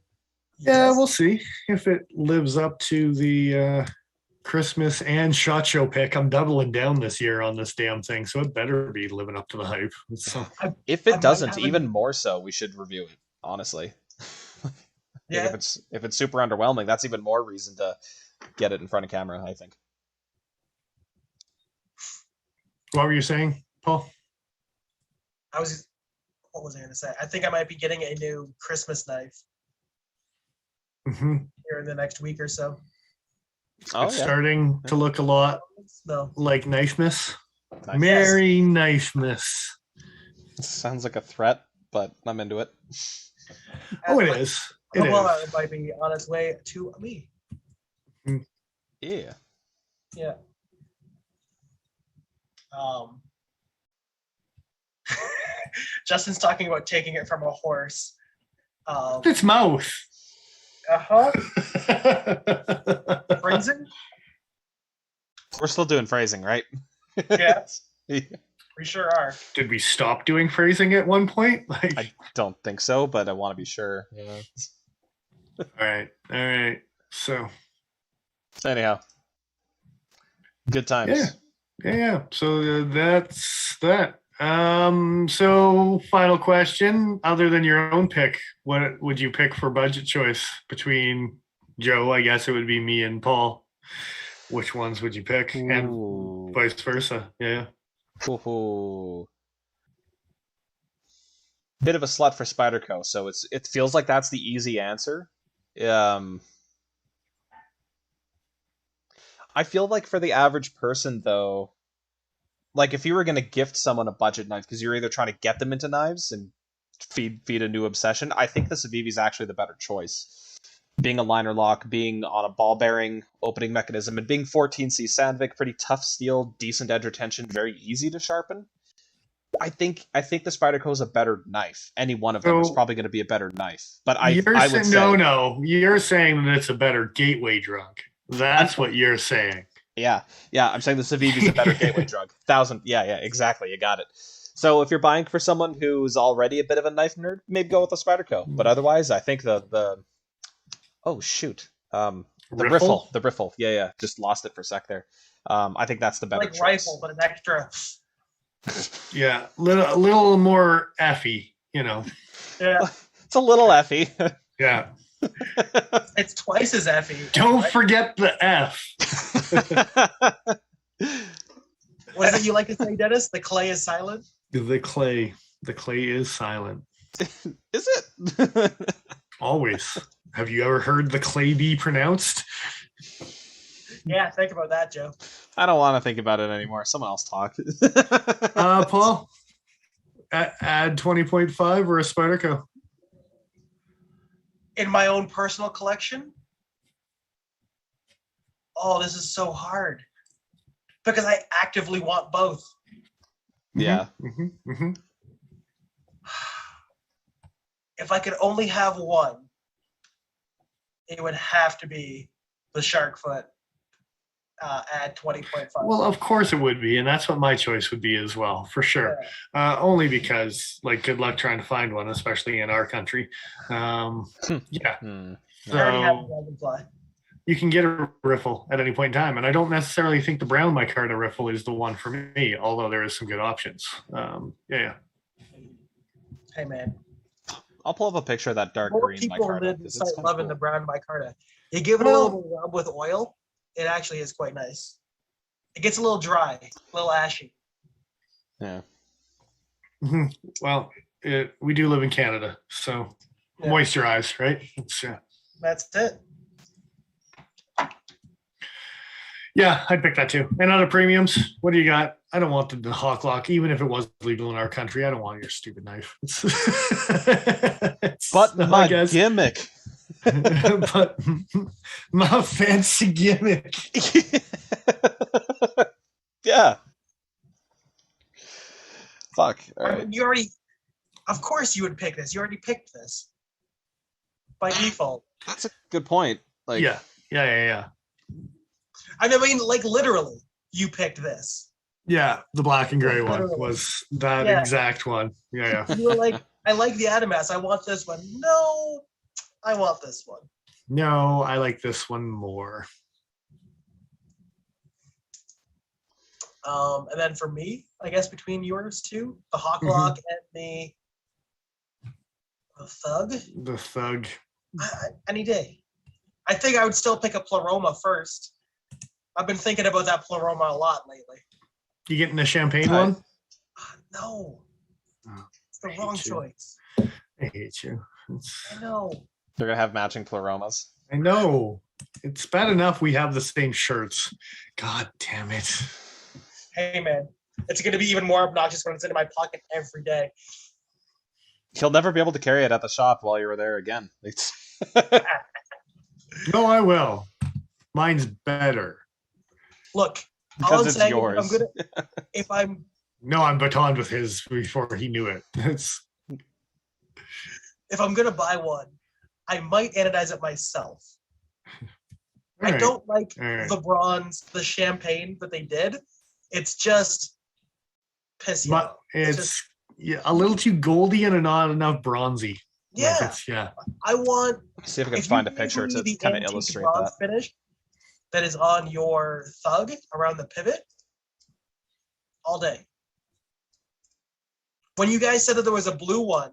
Yeah, we'll see if it lives up to the Christmas and SHOT Show pick. I'm doubling down this year on this damn thing, so it better be living up to the hype. So, if it doesn't, even more so, we should review it. Honestly, yeah. If it's super underwhelming, that's even more reason to get it in front of camera, I think. What were you saying, Paul? What was I going to say? I think I might be getting a new Christmas knife. here in the next week or so. Oh, It's starting to look a lot No. like Knifemas. Nice. Merry Knifemas. Sounds like a threat, but I'm into it. Oh, it is. It Well, is. it might be on its way to me. Yeah. Yeah. Justin's talking about taking it from a horse. Its mouth. Uh-huh. Phrasing? We're still doing phrasing, right? Yeah. Yeah. We sure are. Did we stop doing phrasing at one point? Like, I don't think so, but I want to be sure. Yeah. all right. So, Anyhow, good times. yeah. So that's that. So final question. Other than your own pick, what would you pick for budget choice between Joe? I guess it would be me and Paul. Which ones would you pick, and vice versa? Yeah. Ooh. Bit of a slut for Spyderco, so it feels like that's the easy answer. I feel like for the average person, though, like if you were going to gift someone a budget knife, because you're either trying to get them into knives and feed a new obsession, I think the Civivi is actually the better choice. Being a liner lock, being on a ball bearing opening mechanism, and being 14C Sandvik, pretty tough steel, decent edge retention, very easy to sharpen. I think the Spyderco is a better knife. Any one of them is probably going to be a better knife. But I would say no. You're saying that it's a better gateway drug. That's what you're saying. Yeah. I'm saying the Civivi is a better gateway drug. Yeah, exactly. You got it. So if you're buying for someone who's already a bit of a knife nerd, maybe go with the Spyderco. But otherwise, I think the oh shoot, the riffle. Yeah. Just lost it for a sec there. I think that's the better like choice. Rifle, but an extra. Yeah, a little more effy, you know. Yeah, it's a little effy. Yeah. It's twice as effy. Don't forget the F. What is it you like to say, Dennis? The clay is silent? The clay is silent. Is it? Always. Have you ever heard the clay be pronounced? Yeah, think about that, Joe. I don't want to think about it anymore. Someone else talk. Paul, add 20.5 or a Spyderco? In my own personal collection? Oh, this is so hard. Because I actively want both. Yeah. If I could only have one, it would have to be the Sharkfoot. Add 20.5. Well, of course it would be, and that's what my choice would be as well, for sure. Yeah. Only because, like, good luck trying to find one, especially in our country. Yeah. So you can get a riffle at any point in time, and I don't necessarily think the brown micarta riffle is the one for me, although there is some good options. Yeah. Hey, man. I'll pull up a picture of that dark green micarta. More people start loving the brown micarta. You give it a little rub with oil. It actually is quite nice. It gets a little dry, a little ashy. Yeah. Well, we do live in Canada, so moisturize, right? That's it. Yeah, I'd pick that too. And other premiums, what do you got? I don't want the Hawk Lock, even if it was legal in our country. I don't want your stupid knife. But my gimmick. But my fancy gimmick. Yeah. Fuck. All right. You already, of course, you would pick this. You already picked this by default. That's a good point. Like, yeah. I mean, like literally, you picked this. Yeah, the black and gray one was that exact one. Yeah. You were like, I like the Adamas. I want this one. No, I want this one. No, I like this one more. And then for me, I guess between yours two, the Hawk Lock and the Thug. The Thug. Any day. I think I would still pick a Pleroma first. I've been thinking about that Pleroma a lot lately. You getting the champagne one? No. It's the wrong choice. I hate you. I know. They're going to have matching Pleromas. I know. It's bad enough we have the same shirts. God damn it. Hey, man. It's going to be even more obnoxious when it's in my pocket every day. He'll never be able to carry it at the shop while you're there again. No, I will. Mine's better. Look, all Because I'm it's saying yours. is if I'm No, I'm batoned with his before he knew it. if I'm gonna buy one, I might anodize it myself. All I right. don't like All right. the bronze, the champagne that they did. It's just piss yellow. It's yeah, a little too goldy and not enough bronzy. Yeah, Like yeah. I want. See if I can If find you a picture give me to the kind of antique illustrate bronze that. finish that is on your thug around the pivot all day. When you guys said that there was a blue one,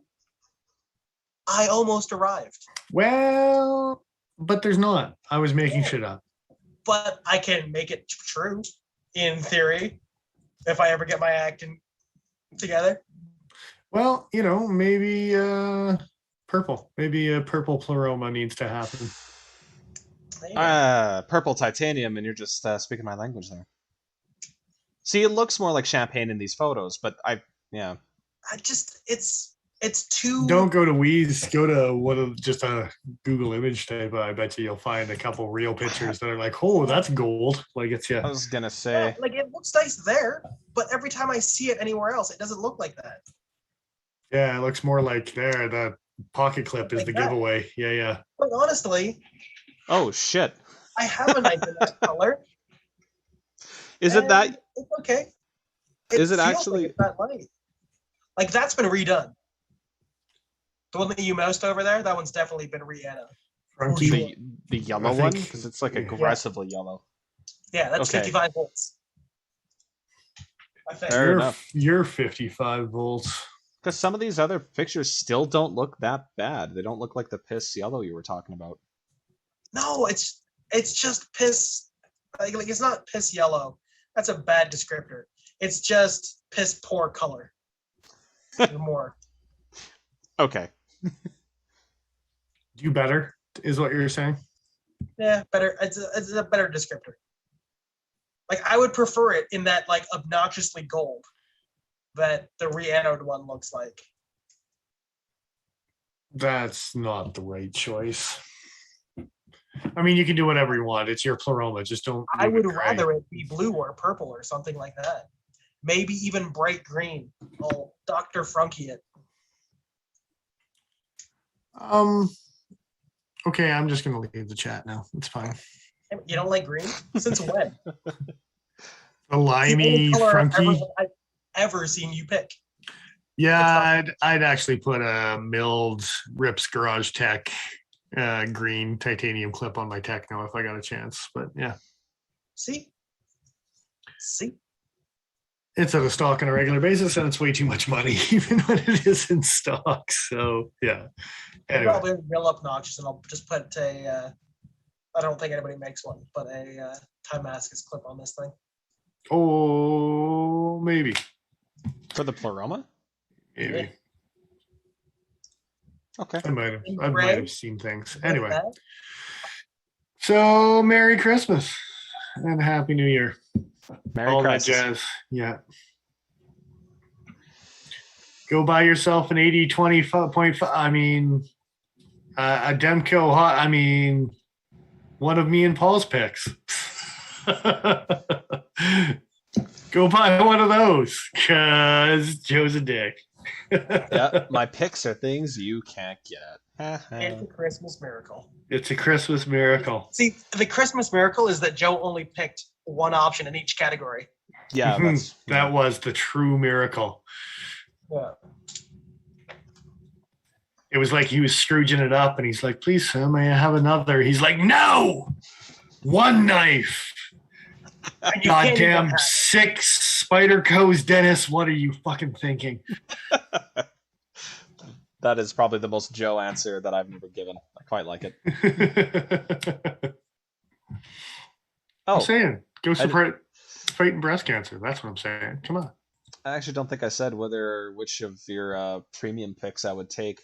I almost arrived. Well, but there's not. I was making shit up. But I can make it true, in theory, if I ever get my acting together. Well, maybe purple. Maybe a purple pleroma needs to happen. Purple titanium, and you're just speaking my language there. See, it looks more like champagne in these photos, but it's too. Don't go to Wheeze. Go to just a Google image type. I bet you'll find a couple real pictures that are like, oh, that's gold. Like it's I was gonna say, like it looks nice there, but every time I see it anywhere else, it doesn't look like that. Yeah, it looks more like there. The pocket clip is Like the that. giveaway. Yeah. But honestly, oh shit, I have a knife in that color. is it that? It's okay. Is it feels actually like it's that light? Like that's been redone. The one that you moused over there, that one's definitely been re-anno. the yellow one? Because it's like aggressively yellow. Yeah, that's Okay. 55 volts. I think. Fair enough. You're 55 volts. Because some of these other pictures still don't look that bad. They don't look like the piss yellow you were talking about. No, it's just piss. Like it's not piss yellow. That's a bad descriptor. It's just piss poor color. Or more. Okay. Do better is what you're saying. Yeah, better. It's a better descriptor. Like I would prefer it in that like obnoxiously gold that the re-anode one looks like. That's not the right choice. I mean, you can do whatever you want. It's your pleroma. Just don't. I would rather it be blue or purple or something like that. Maybe even bright green. Oh, Dr. Frunky it. Okay, I'm just gonna leave the chat now. It's fine. You don't like green? Since when? The limey, funky. I've ever seen you pick. Yeah, I'd actually put a milled Rips Garage Tech green titanium clip on my Techno if I got a chance. But yeah. See? It's out of stock on a regular basis, and it's way too much money, even when it is in stock. So yeah. Anyway. Probably real obnoxious, and I'll just put a. I don't think anybody makes one, but a Time Mascus clip on this thing. Oh, maybe. For the pleroma? Maybe. Yeah. Okay. I might have seen things. Anyway. Like so Merry Christmas and Happy New Year. Merry Christmas. That jazz. Yeah. Go buy yourself an 80-20.5. I mean, a Demco hot. I mean, one of me and Paul's picks. Go buy one of those because Joe's a dick. Yeah, my picks are things you can't get. It's a Christmas miracle. It's a Christmas miracle. See, the Christmas miracle is that Joe only picked one option in each category. Yeah, that was the true miracle. Yeah. It was like he was Scrooging it up, and he's like, "Please, sir, may I have another?" He's like, "No, one knife." Goddamn 6 Spider Co's, Dennis. What are you fucking thinking? That is probably the most Joe answer that I've ever given. I quite like it. I'm saying, go support fighting breast cancer. That's what I'm saying. Come on. I actually don't think I said which of your premium picks I would take,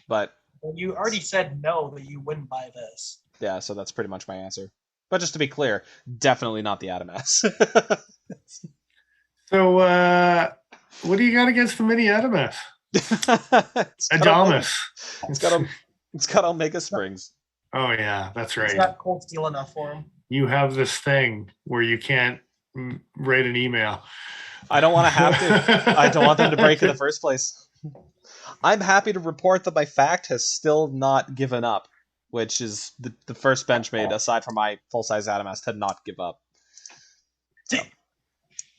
but well, you already said no that you wouldn't buy this. Yeah, so that's pretty much my answer. But just to be clear, definitely not the Adam S. So, what do you got against the mini Adam S? Adamus. It's got Omega Springs. Oh yeah, that's right. It's not cold steel enough for him. You have this thing where you can't write an email. I don't want to have to. I don't want them to break in the first place. I'm happy to report that my fact has still not given up, which is the first Benchmade, aside from my full-size Adam S, to not give up.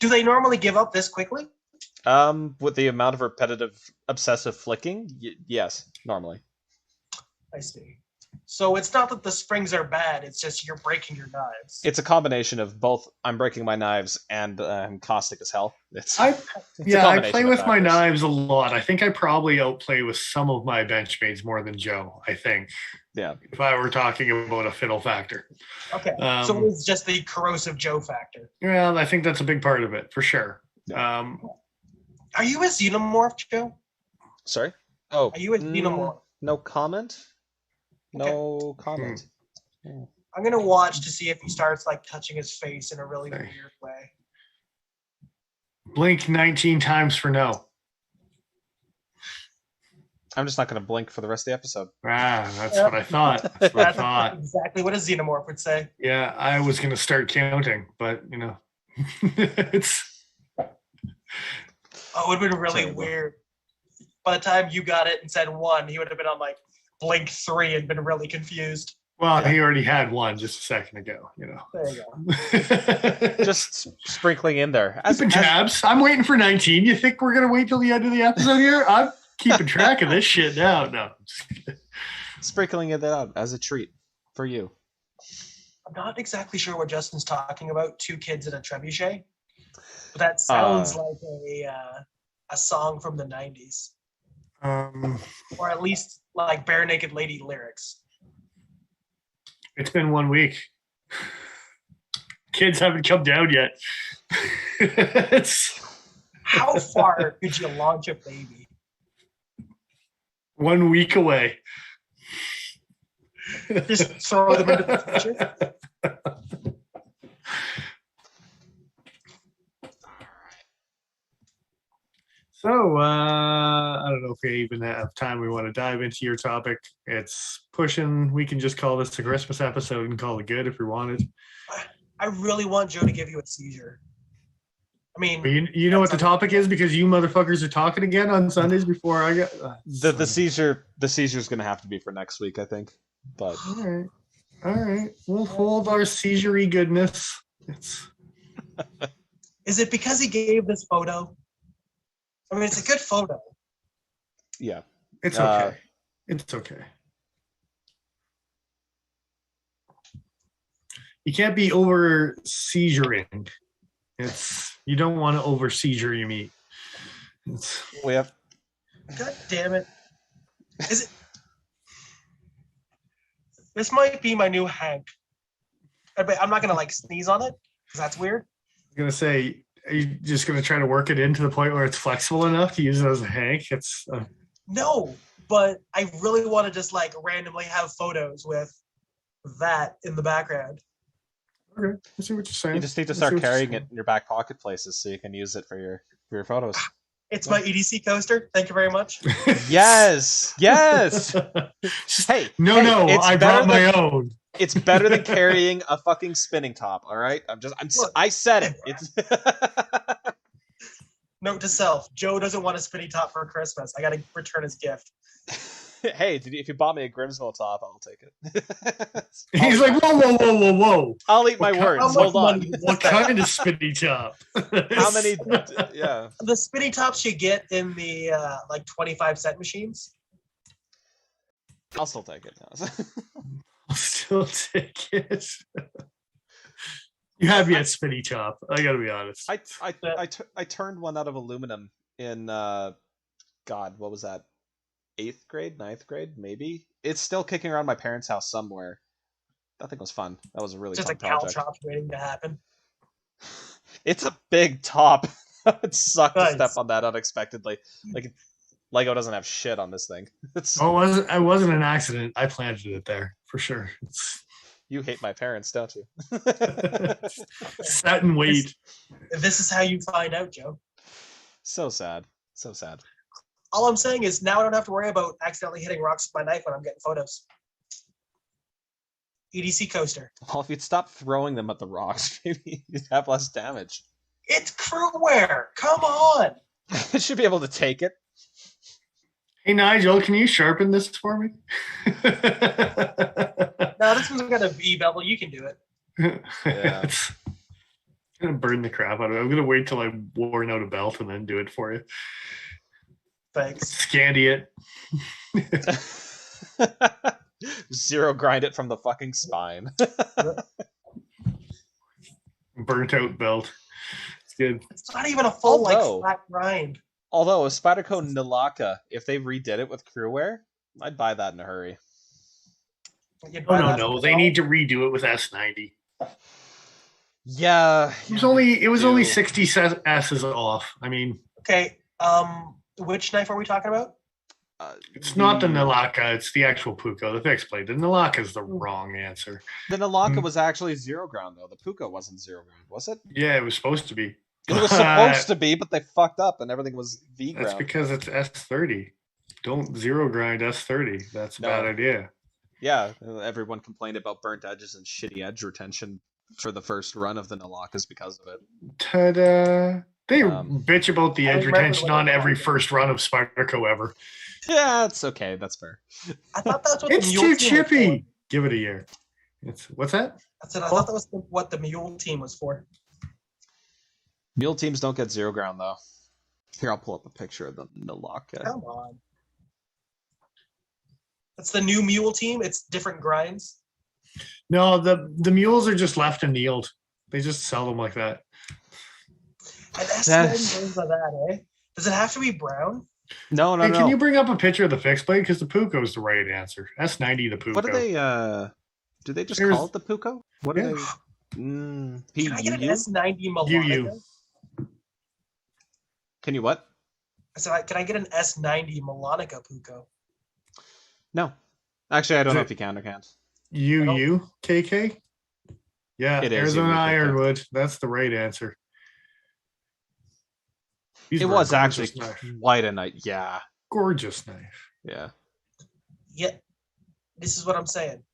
Do they normally give up this quickly? With the amount of repetitive, obsessive flicking, yes, normally. I see. So it's not that the springs are bad, it's just you're breaking your knives. It's a combination of both I'm breaking my knives and I'm caustic as hell. I play with my knives a lot. I think I probably outplay with some of my Benchmates more than Joe, I think. Yeah. If I were talking about a fiddle factor. Okay. So it's just the corrosive Joe factor. Well, I think that's a big part of it, for sure. Yeah. Are you a xenomorph, Joe? Sorry? Oh. Are you a xenomorph? No comment? No comment. I'm gonna watch to see if he starts like touching his face in a really weird way. Blink 19 times for no. I'm just not gonna blink for the rest of the episode. That's what I thought. That's what I thought. Exactly what a xenomorph would say. Yeah, I was gonna start counting, but you know, it's. Oh, it would have been really weird. By the time you got it and said 1, he would have been on like blink 3 and been really confused. Well, he already had 1 just a second ago, you know. There you go. Just sprinkling in there. Keeping tabs. I'm waiting for 19. You think we're going to wait till the end of the episode here? I'm keeping track of this shit now. No. Sprinkling it out as a treat for you. I'm not exactly sure what Justin's talking about, 2 kids in a trebuchet. But that sounds like a song from the 90s. Or at least like Bare Naked Lady lyrics. It's been 1 week. Kids haven't come down yet. How far could you launch a baby? 1 week away. Just throw them into the future. So, I don't know if we even have time. We want to dive into your topic. It's pushing. We can just call this a Christmas episode and call it good if we wanted. I really want Joe to give you a seizure. I mean, you know what the topic is because you motherfuckers are talking again on Sundays before I get the seizure. The seizure is going to have to be for next week, I think. But all right, we'll hold our seizure-y goodness. Is it because he gave this photo? I mean, it's a good photo. Yeah. It's okay. It's okay. You can't be over seizuring. You don't want to over seizure your meat. God damn it. Is it? This might be my new Hank. I'm not gonna like sneeze on it because that's weird. I'm gonna say, are you just going to try to work it in to the point where it's flexible enough to use it as a hank? No, but I really want to just like randomly have photos with that in the background. Okay, I see what you're saying. You just need to start carrying it in your back pocket places so you can use it for your photos. It's my EDC coaster. Thank you very much. Yes. Hey, I brought my own. It's better than carrying a fucking spinning top, all right? I said it. It's Note to self, Joe doesn't want a spinning top for Christmas. I got to return his gift. Hey, if you bought me a Grimsmill top, I'll take it. He's like, whoa. I'll eat my words. Hold on. What kind of spinning top? How many? Yeah. The spinning tops you get in the like 25-cent machines. I'll still take it. I'll still take it. You had me at spinny top. I gotta be honest. I turned one out of aluminum in God, what was that? 8th grade, 9th grade, maybe. It's still kicking around my parents' house somewhere. That thing was fun. That was a really fun project. Just a cow chop waiting to happen. It's a big top. It sucked to step on that unexpectedly. Like Lego doesn't have shit on this thing. It wasn't an accident. I planted it there for sure. You hate my parents, don't you? Sat and wait. This is how you find out, Joe. So sad. So sad. All I'm saying is now I don't have to worry about accidentally hitting rocks with my knife when I'm getting photos. EDC coaster. Well, if you'd stop throwing them at the rocks, maybe you'd have less damage. It's crewware. Come on. It should be able to take it. Hey, Nigel, can you sharpen this for me? No, this one's got a V bevel. You can do it. Yeah. It's gonna burn the crap out of it. I'm gonna wait till I'm worn out a belt and then do it for you. Thanks. Scandy it. Zero grind it from the fucking spine. Burnt out belt. It's good. It's not even a full Although- flat grind. Although a Spyderco Nalaka, if they redid it with crewware, I'd buy that in a hurry. You'd Oh buy no, that no, for they $12. need to redo it with S90. Yeah. It was only do. 60 S's off. I mean, Okay. Which knife are we talking about? it's not the Nalaka, it's the actual Puko, the fixed blade. The Nalaka is the wrong answer. The Nalaka was actually zero ground, though. The Puka wasn't zero ground, was it? Yeah, it was supposed to be. It was supposed to be, but they fucked up and everything was V That's ground. because it's S30. Don't zero grind S30. That's a No. bad idea. Yeah, everyone complained about burnt edges and shitty edge retention for the first run of the Nalakas because of it. Ta-da! They Um, bitch about the I edge remember retention when on it every happened. first run of Spyderco ever. Yeah, it's okay. That's fair. I thought that's what It's the mule too team was for. chippy. Give it a year. What's that? I said I thought that was what the mule team was for. Mule teams don't get zero ground, though. Here, I'll pull up a picture of the Nalaka. Come on. That's the new mule team. It's different grinds. No, the mules are just left and kneeled. They just sell them like that. And that's That's- goes by that, eh? Does it have to be brown? No, no, Hey, no. can you bring up a picture of the fixed blade? Because the Puko is the right answer. S90, the Puko. What do they, do they just There's- call it the Puko? What Yeah. do they? Can I get an PUU? S90 UU. Melonica? Can you what? I said, can I get an S90 Melonica Puko? No. Actually, I don't Is know it- if you can or can't. UUKK? Yeah, It is Arizona UUKK. Ironwood. That's the right answer. These It were a was actually gorgeous knife. quite a night. Yeah. Gorgeous knife. Yeah. Yeah. This is what I'm saying.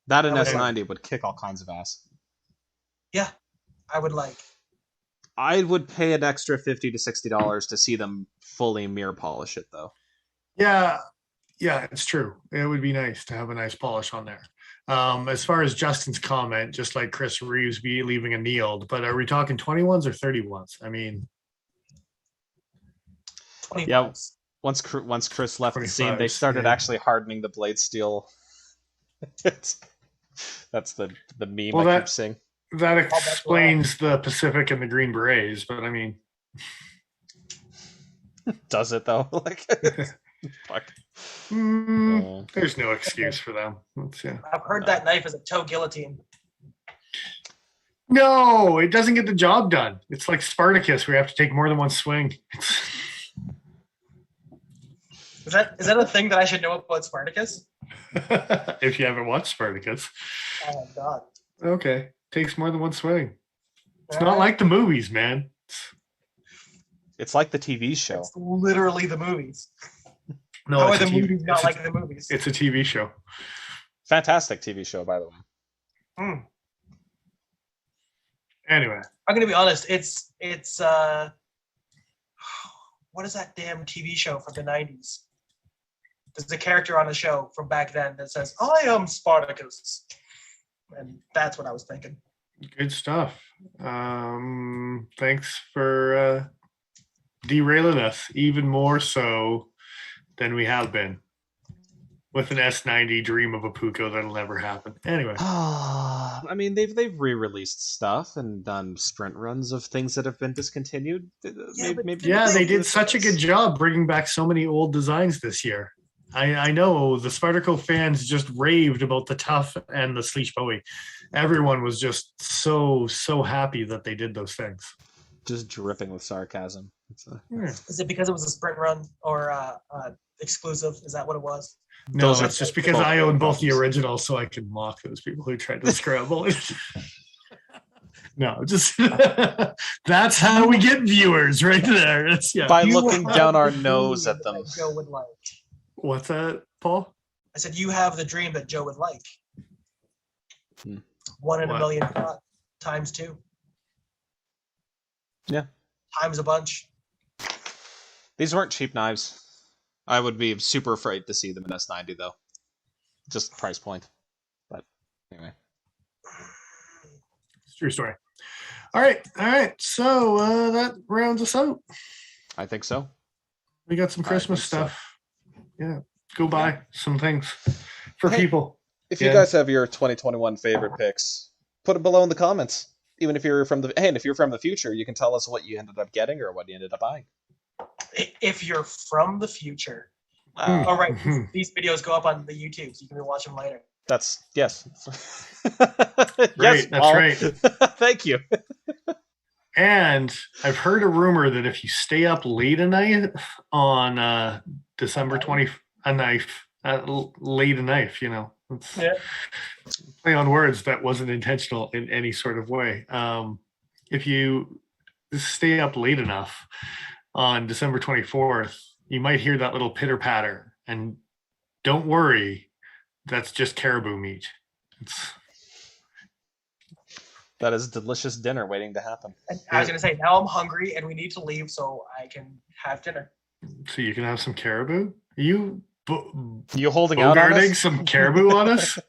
That and I would- S90 would kick all kinds of ass. Yeah. I would like. I would pay an extra $50 to $60 to see them fully mirror polish it, though. Yeah, it's true. It would be nice to have a nice polish on there. As far as Justin's comment, just like Chris Reeves be leaving a kneeled, but are we talking 21s or 31s? I mean, 20 Yeah. bucks. Once Chris left the scene, they 25s, started yeah. actually hardening the blade steel. That's the meme Well, I that- keep seeing. that that's explains the Pacific and the Green Berets, but I mean, Does it though? Like, fuck. there's no excuse for them. Yeah. I've heard that knife is a toe guillotine. No, it doesn't get the job done. It's like Spartacus, where you have to take more than one swing. Is that a thing that I should know about Spartacus? If you haven't watched Spartacus. Oh God. Okay. Takes more than one swing. It's All not right. like the movies, man. It's like the TV show. It's literally the movies. No, How are it's a the TV movies not it's a- like the movies? It's a TV show. Fantastic TV show, by the way. Hmm. Anyway, I'm gonna be honest. It's what is that damn TV show from the 90s? There's a character on the show from back then that says, "I am Spartacus," and that's what I was thinking. good stuff. Thanks for derailing us even more so than we have been with an S90 dream of a Puko that'll never happen. Anyway, I mean, they've re-released stuff and done sprint runs of things that have been discontinued. Yeah, but- yeah, they did Ridiculous. such a good job bringing back so many old designs this year. I know the Spyderco fans just raved about the Tough and the Sleech Bowie. Everyone was just so happy that they did those things. Just dripping with sarcasm. Is it because it was a sprint run or exclusive? Is that what it was? No, Those are it's just because both I great own both the problems. originals, so I can mock those people who tried to scramble it. No, just that's how we get viewers right there. It's By You looking have down our the nose dream at them. that Joe would like. What's that, Paul? I said you have the dream that Joe would like. Hmm. 1 in a What? million times 2. Yeah. Times a bunch. These weren't cheap knives. I would be super afraid to see them in S90 though. Just price point. But anyway. It's a true story. All right. So that rounds us out. I think so. We got some Christmas think so. stuff. Yeah, go buy some things for Hey, people. If Yeah. you guys have your 2021 favorite picks, put it below in the comments. Even if you're from and if you're from the future, you can tell us what you ended up getting or what you ended up buying. If you're from the future. Hmm. All right, Mhm. these videos go up on the YouTube, so you can watch them later. That's yes. Great, Yes, that's Paul. right. Thank you. And I've heard a rumor that if you stay up late a night on December 20, a knife, late a knife, it's Yeah. play on words that wasn't intentional in any sort of way. If you stay up late enough on December 24th, you might hear that little pitter patter. And don't worry, that's just caribou meat. That is delicious dinner waiting to happen. And I was going to say, now I'm hungry and we need to leave so I can have dinner. So you can have some caribou? Are you You holding out on bogarting us? some caribou on us?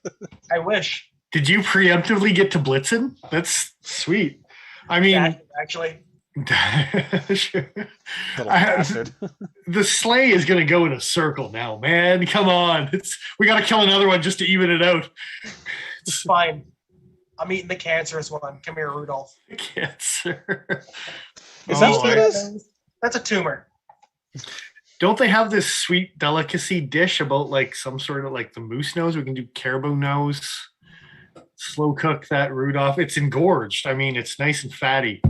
I wish. Did you preemptively get to Blitzen? That's sweet. I mean, Yeah, actually. sure. Little bastard. The sleigh is going to go in a circle now, man. Come on. We got to kill another one just to even it out. It's fine. I'm eating the cancerous one. Come here, Rudolph. Cancer. Is that what I- that is? That's a tumor. Don't they have this sweet delicacy dish about like some sort of like the moose nose? We can do caribou nose, slow cook that Rudolph. It's engorged. I mean, it's nice and fatty.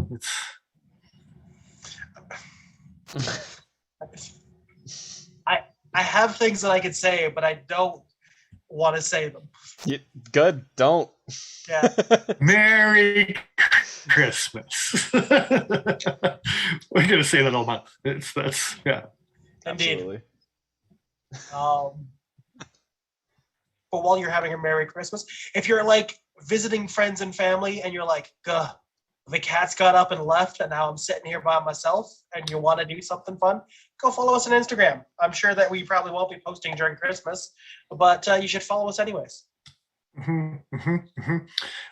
I have things that I could say, but I don't want to say them. Good. Don't. Yeah. Merry Christmas. We're gonna say that all month. That's yeah. Indeed. Absolutely. But while you're having a Merry Christmas, if you're like visiting friends and family and you're like, "Gah, the cats got up and left and now I'm sitting here by myself," and you want to do something fun, go follow us on Instagram. I'm sure that we probably won't be posting during Christmas, but you should follow us anyways.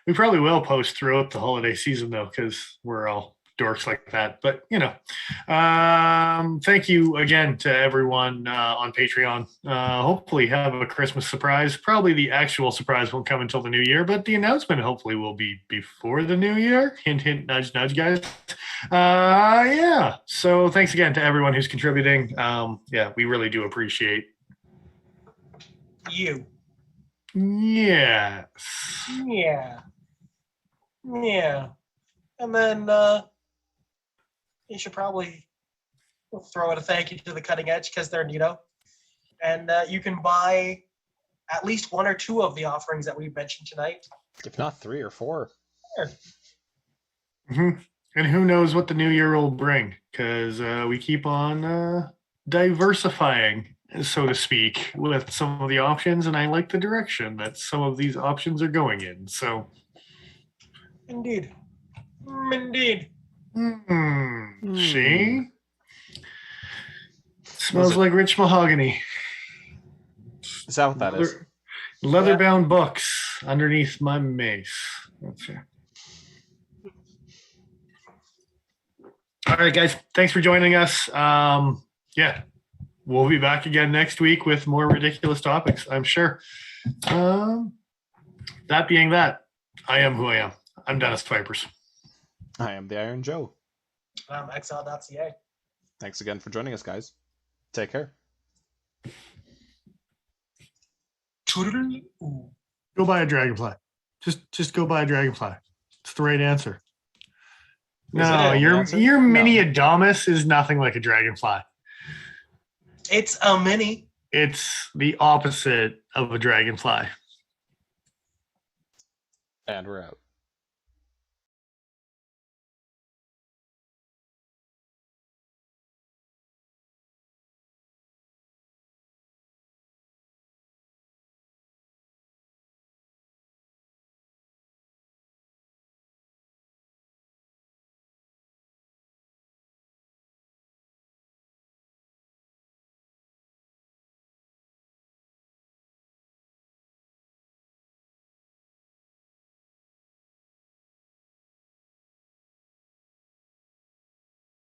We probably will post throughout the holiday season though, because we're all dorks like that. But thank you again to everyone on Patreon. Hopefully have a Christmas surprise. Probably the actual surprise won't come until the new year, but the announcement hopefully will be before the new year. Hint, hint, nudge, nudge, guys. Yeah. So thanks again to everyone who's contributing. Yeah, we really do appreciate. You. Yes. Yeah. Yeah. And then you should probably throw out a thank you to the Cutting Edge because they're neato. And you can buy at least 1 or 2 of the offerings that we've mentioned tonight. If not 3 or 4. Sure. Mm-hmm. And who knows what the new year will bring, because we keep on diversifying, so to speak, with some of the options, and I like the direction that some of these options are going in. So, Indeed. Indeed. See? Smells like rich mahogany. Is that what that is? Leather-bound books underneath my mace. That's it. All right, guys. Thanks for joining us. Yeah, we'll be back again next week with more ridiculous topics, I'm sure. That being that, I am who I am. I'm Dennis Vipers. I am the Iron Joe. I'm exile.ca. Thanks again for joining us, guys. Take care. Go buy a dragonfly. Just go buy a dragonfly. It's the right answer. No, it? your No. mini Adamus is nothing like a dragonfly. It's a mini. It's the opposite of a dragonfly. And we're out.